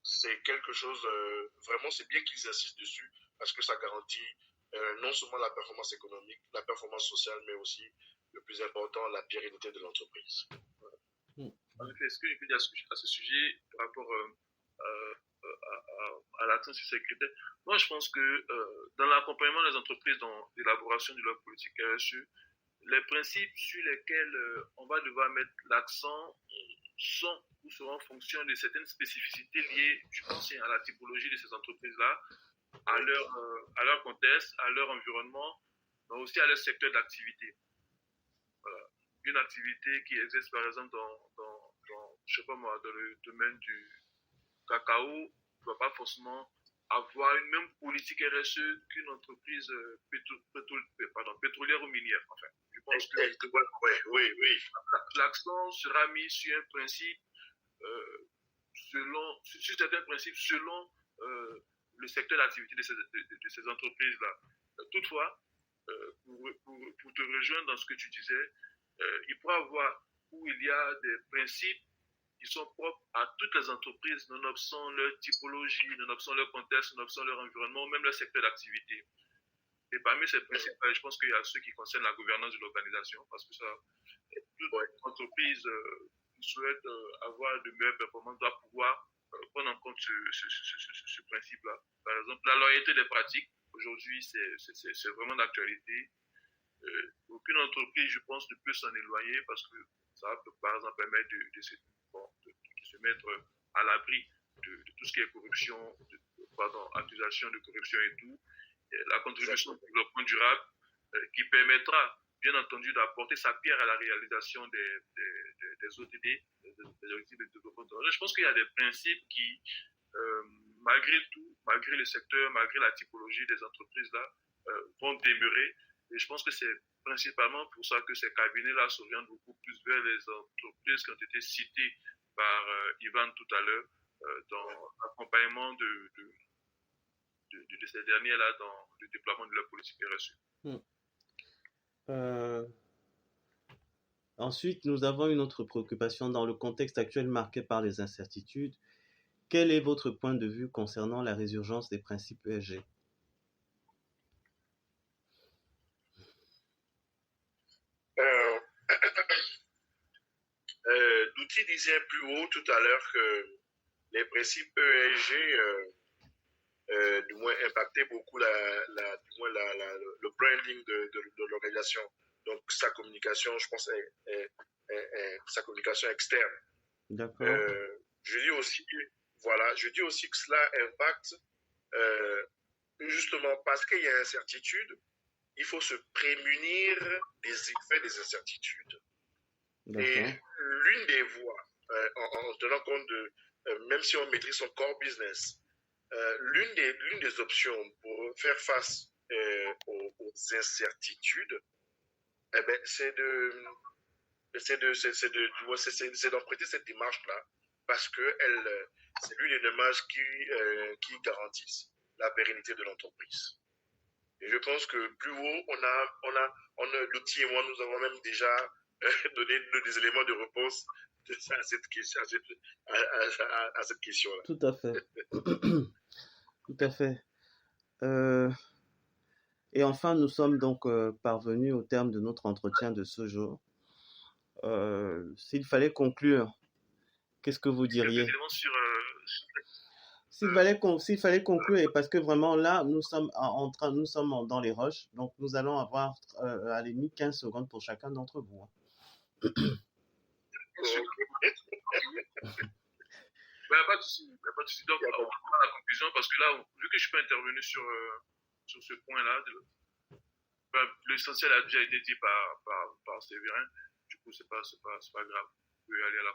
c'est quelque chose, vraiment, c'est bien qu'ils insistent dessus parce que ça garantit non seulement la performance économique, la performance sociale, mais aussi, le plus important, la pérennité de l'entreprise. En effet, est-ce que je peux dire à ce sujet par rapport à l'accent sur ces critères. Moi, je pense que dans l'accompagnement des entreprises dans l'élaboration de leur politique RSE, les principes sur lesquels on va devoir mettre l'accent sont ou seront en fonction de certaines spécificités liées, je pense, à la typologie de ces entreprises-là, à leur contexte, à leur environnement, mais aussi à leur secteur d'activité. Voilà. Une activité qui existe, par exemple, je sais pas moi, dans le domaine du cacao, ne doit pas forcément avoir une même politique RSE qu'une entreprise pétrolière ou minière. Enfin, je pense que oui. l'accent sera mis sur un principe, sur certains principes selon le secteur d'activité de ces entreprises-là. Toutefois, pour te rejoindre dans ce que tu disais, il pourra y avoir où il y a des principes qui sont propres à toutes les entreprises, nonobstant leur typologie, nonobstant leur contexte, nonobstant leur environnement, même leur secteur d'activité. Et parmi ces principes, je pense qu'il y a ceux qui concernent la gouvernance de l'organisation, parce que toute entreprise qui souhaite avoir de meilleures performances doit pouvoir prendre en compte ce principe-là. Par exemple, la loyauté des pratiques, aujourd'hui, c'est vraiment d'actualité. Aucune entreprise, je pense, ne peut s'en éloigner parce que ça peut, par exemple, permettre de se mettre à l'abri de tout ce qui est corruption, accusation de corruption et tout. Et la contribution au développement durable qui permettra, bien entendu, d'apporter sa pierre à la réalisation des ODD, des objectifs de développement durable. Je pense qu'il y a des principes qui, malgré tout, malgré le secteur, malgré la typologie des entreprises-là, vont demeurer. Et je pense que c'est principalement pour ça que ces cabinets-là s'orientent beaucoup plus vers les entreprises qui ont été citées par Ivan tout à l'heure dans l'accompagnement de ces derniers-là dans le déploiement de la politique RSE. Ensuite, nous avons une autre préoccupation dans le contexte actuel marqué par les incertitudes. Quel est votre point de vue concernant la résurgence des principes ESG ? Douty disait plus haut tout à l'heure que les principes ESG du moins impactaient beaucoup le branding de l'organisation. Donc sa communication, je pense, sa communication externe. D'accord. Je dis aussi que cela impacte justement parce qu'il y a incertitude, il faut se prémunir des effets des incertitudes. D'accord. Et l'une des voies, en tenant compte de, même si on maîtrise son core business, l'une des options pour faire face aux incertitudes, c'est d'emprunter cette démarche-là, parce que c'est l'une des démarches qui garantissent la pérennité de l'entreprise. Et je pense que plus haut, on a Douty et moi, nous avons même déjà donné des éléments de réponse à cette question-là. Tout à fait. Tout à fait. Et enfin, nous sommes donc parvenus au terme de notre entretien de ce jour. S'il fallait conclure, qu'est-ce que vous diriez ? S'il fallait conclure, et parce que vraiment là, nous sommes dans les rushs, donc nous allons avoir à la limite 15 secondes pour chacun d'entre vous. Pas de souci. Donc, on va à la conclusion, parce que là, vu que je suis pas intervenu sur ce point-là, l'essentiel a déjà été dit par Séverin, du coup, c'est pas grave. On peut aller à la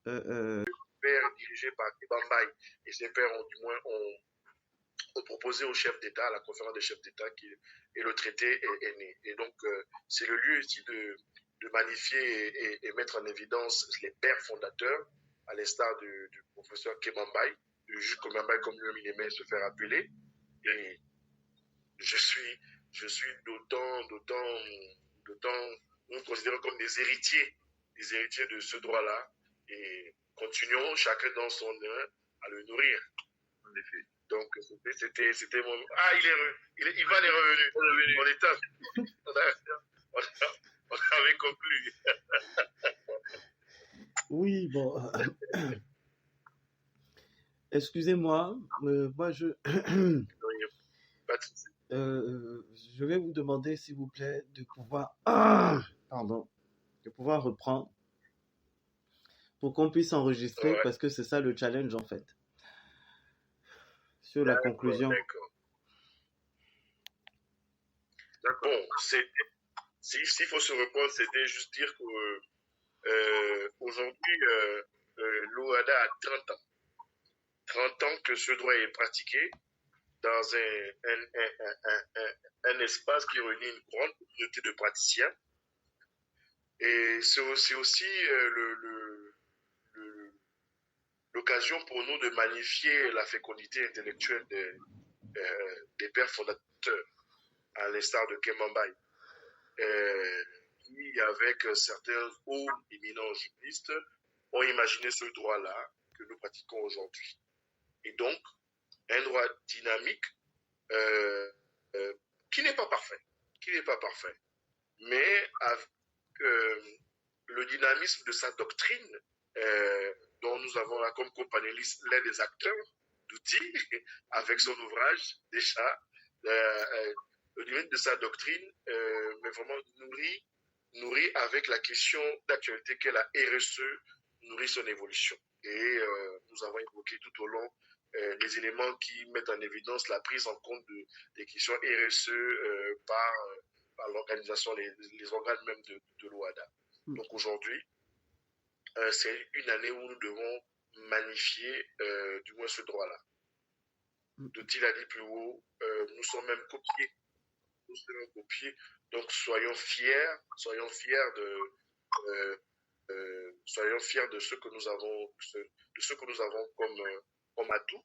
conclusion. Dirigé par Kibambay et ses pairs ont proposé au chef d'État, à la conférence des chefs d'État, et le traité est né. Et donc, c'est le lieu ici de magnifier et mettre en évidence les pères fondateurs, à l'instar du professeur Kibambay, du juge Kibambay, comme lui-même il aimait se faire appeler. Et je suis d'autant, nous considérons comme des héritiers de ce droit-là, et continuons chacun dans son œuvre à le nourrir. En effet. Donc, c'était mon... Ah, Ivan est revenu. On avait conclu. Oui, bon. excusez-moi, moi Pas de souci. je vais vous demander, s'il vous plaît, de pouvoir, pardon, de pouvoir reprendre pour qu'on puisse enregistrer, Ouais, parce que c'est ça le challenge en fait, sur la d'accord, conclusion. d'accord. D'accord. Bon, s'il faut se reprendre, c'était juste dire qu'aujourd'hui, l'OADA a 30 ans. 30 ans que ce droit est pratiqué dans un espace qui réunit une grande communauté de praticiens. Et c'est aussi l'occasion pour nous de magnifier la fécondité intellectuelle des pères fondateurs, à l'instar de Kemambaï, qui, avec certains hauts éminents juristes, ont imaginé ce droit-là que nous pratiquons aujourd'hui. Et donc, un droit dynamique euh, euh, qui n'est pas parfait, mais avec le dynamisme de sa doctrine, dont nous avons là comme co-panéliste l'un des acteurs d'outils, avec son ouvrage déjà, le dynamisme de sa doctrine, mais vraiment nourri avec la question d'actualité qu'est la RSE, nourrit son évolution. Et nous avons évoqué tout au long les éléments qui mettent en évidence la prise en compte des questions RSE par l'organisation, les organes même de l'OADA. Donc aujourd'hui, c'est une année où nous devons magnifier du moins ce droit-là. Doutil l'a dit plus haut, nous sommes même copiés. Donc soyons fiers de ce que nous avons comme atout,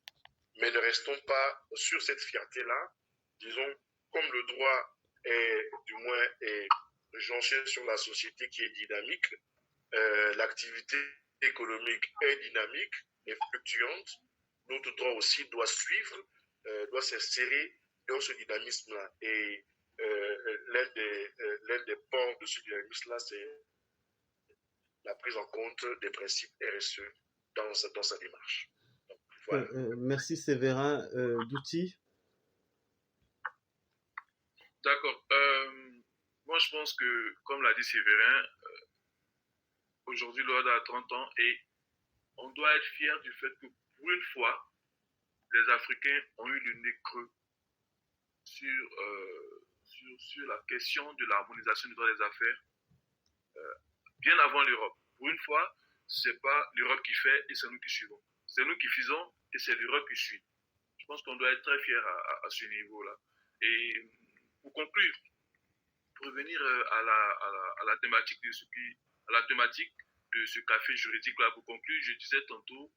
mais ne restons pas sur cette fierté-là. Disons, comme le droit est du moins est jonché sur la société qui est dynamique, l'activité économique est dynamique et fluctuante, notre droit aussi doit suivre, doit s'insérer dans ce dynamisme-là. Et l'un des pans de ce dynamisme-là, c'est la prise en compte des principes RSE dans sa démarche. Donc, voilà. Merci Séverin. Douti. D'accord. Moi, je pense que, comme l'a dit Séverin, aujourd'hui, l'OADA a 30 ans et on doit être fier du fait que, pour une fois, les Africains ont eu le nez creux sur la question de l'harmonisation du droit des affaires bien avant l'Europe. Pour une fois, ce n'est pas l'Europe qui fait et c'est nous qui suivons. C'est nous qui faisons et c'est l'Europe qui suit. Je pense qu'on doit être très fiers à ce niveau-là. Et pour conclure, pour revenir à la thématique de ce café juridique-là, pour conclure, je disais tantôt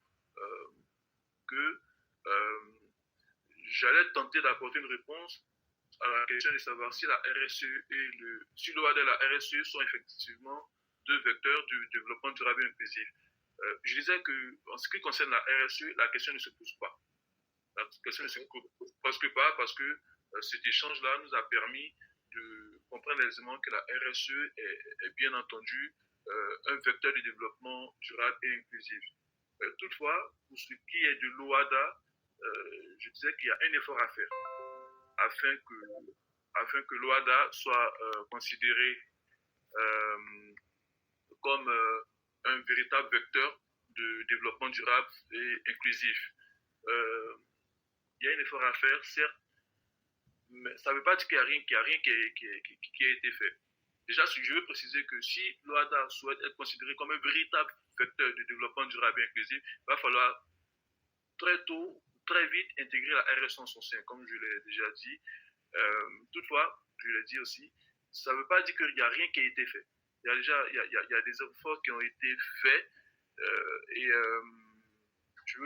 que j'allais tenter d'apporter une réponse à la question de savoir si la RSE si l'OAD et la RSE sont effectivement deux vecteurs du développement durable et inclusif. Je disais que, en ce qui concerne la RSE, la question ne se pose pas. La question ne se pose presque pas parce que cet échange-là nous a permis de comprendre aisément que la RSE est bien entendu un vecteur de développement durable et inclusif. Toutefois, pour ce qui est de l'OADA, je disais qu'il y a un effort à faire afin que l'OADA soit considéré comme un véritable vecteur de développement durable et inclusif. Il y a un effort à faire, certes, mais ça ne veut pas dire qu'il n'y a rien qui a été fait. Déjà, je veux préciser que si l'OADA souhaite être considéré comme un véritable vecteur de développement durable et inclusif, il va falloir très tôt, très vite intégrer la RSE en son sein, comme je l'ai déjà dit. Toutefois, je l'ai dit aussi, ça ne veut pas dire qu'il n'y a rien qui a été fait. Il y a des efforts qui ont été faits et je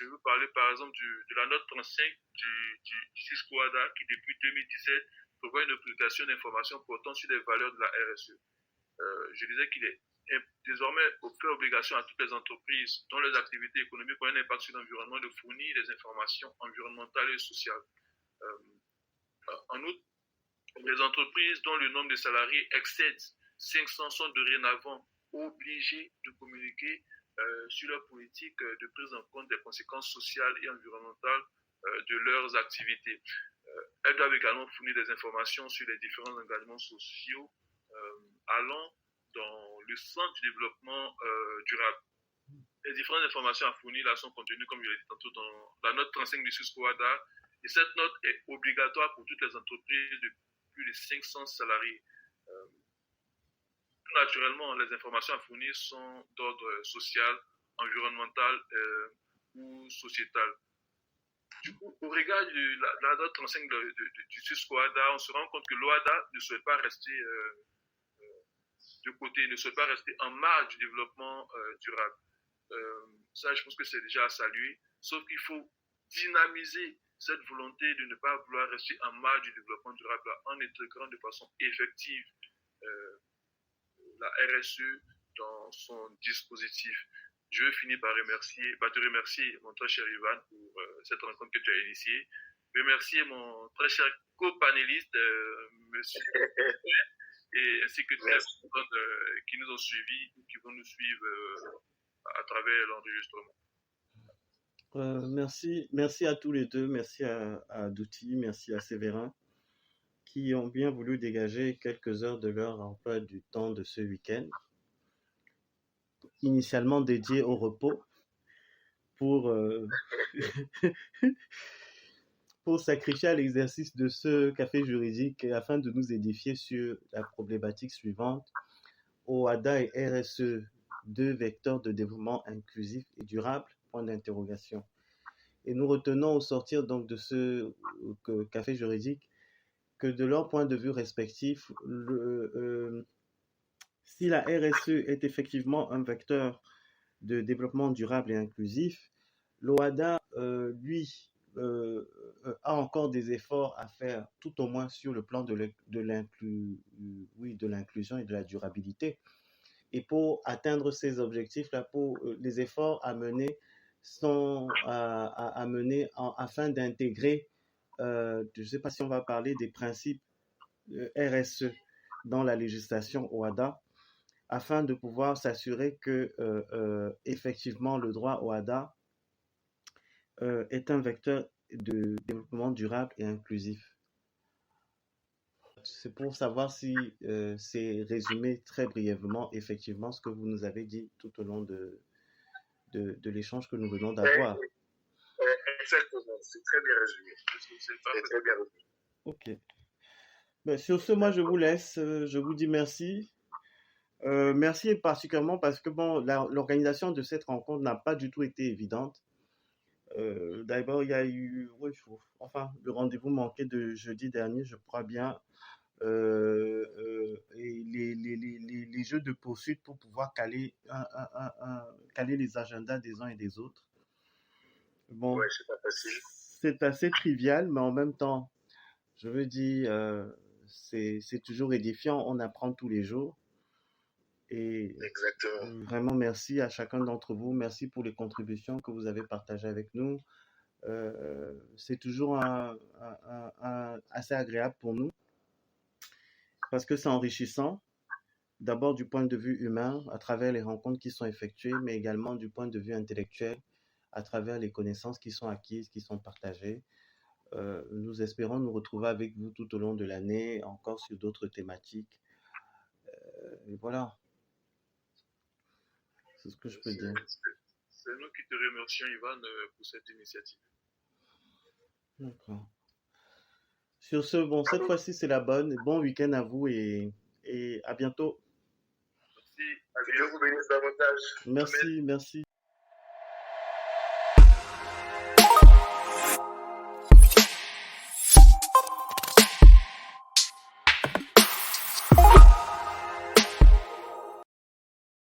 veux parler par exemple de la note 35 du CISCOADA qui depuis 2017 prévoit une publication d'informations portant sur les valeurs de la RSE. Je disais qu'il est désormais fait obligation à toutes les entreprises dont les activités économiques ont un impact sur l'environnement de fournir des informations environnementales et sociales. En outre, les entreprises dont le nombre de salariés excède 500 sont dorénavant obligées de communiquer sur leur politique de prise en compte des conséquences sociales et environnementales de leurs activités. Elles doivent également fournir des informations sur les différents engagements sociaux allant dans le sens du développement durable. Les différentes informations à fournir là sont contenues, comme je l'ai dit tantôt, dans la note 35 du SUSCOADA. Et cette note est obligatoire pour toutes les entreprises de plus de 500 salariés. Naturellement, les informations à fournir sont d'ordre social, environnemental ou sociétal. Du coup, au regard de la note 35 du SUSCOADA, on se rend compte que l'OADA ne souhaite pas rester de côté, ne souhaite pas rester en marge du développement durable. Ça, je pense que c'est déjà à saluer, sauf qu'il faut dynamiser cette volonté de ne pas vouloir rester en marge du développement durable en intégrant de façon effective la RSE dans son dispositif. Je veux finir par te remercier, mon très cher Ivan, pour cette rencontre que tu as initiée. Remercier mon très cher co-panéliste, monsieur, et ainsi que toutes les personnes qui nous ont suivis ou qui vont nous suivre à travers l'enregistrement. Merci à tous les deux, merci à Douty, merci à Séverin, qui ont bien voulu dégager quelques heures de leur emploi du temps de ce week-end, initialement dédié au repos, pour sacrifier à l'exercice de ce café juridique afin de nous édifier sur la problématique suivante. OADA et RSE, deux vecteurs de développement inclusif et durable, point d'interrogation. Et nous retenons au sortir donc de ce café juridique que de leur point de vue respectif, si la RSE est effectivement un vecteur de développement durable et inclusif, l'OADA, lui, a encore des efforts à faire, tout au moins sur le plan de l'inclusion et de la durabilité. Et pour atteindre ces objectifs-là, les efforts à mener sont à mener afin d'intégrer, je ne sais pas si on va parler des principes RSE dans la législation OADA, afin de pouvoir s'assurer que effectivement le droit OADA est un vecteur de développement durable et inclusif. C'est pour savoir si c'est résumé très brièvement effectivement ce que vous nous avez dit tout au long de l'échange que nous venons d'avoir. Exactement, c'est très bien résumé. C'est très bien résumé. Ok. Ben, sur ce, moi je vous laisse. Je vous dis merci. Merci particulièrement parce que bon, l'organisation de cette rencontre n'a pas du tout été évidente. D'abord, il y a eu, le rendez-vous manqué de jeudi dernier, je crois bien, et les jeux de poursuite pour pouvoir caler les agendas des uns et des autres. Bon, ouais, c'est pas facile. C'est assez trivial, mais en même temps, je veux dire, c'est toujours édifiant, on apprend tous les jours. Et exactement. Vraiment, merci à chacun d'entre vous. Merci pour les contributions que vous avez partagées avec nous. C'est toujours assez agréable pour nous parce que c'est enrichissant. D'abord du point de vue humain, à travers les rencontres qui sont effectuées, mais également du point de vue intellectuel, à travers les connaissances qui sont acquises, qui sont partagées. Nous espérons nous retrouver avec vous tout au long de l'année, encore sur d'autres thématiques. Et voilà. C'est ce que je peux dire. C'est nous qui te remercions, Ivan, pour cette initiative. D'accord. Sur ce, bon, cette fois-ci, c'est la bonne. Bon week-end à vous et à bientôt. Merci. Que Dieu vous bénisse davantage. Merci, merci.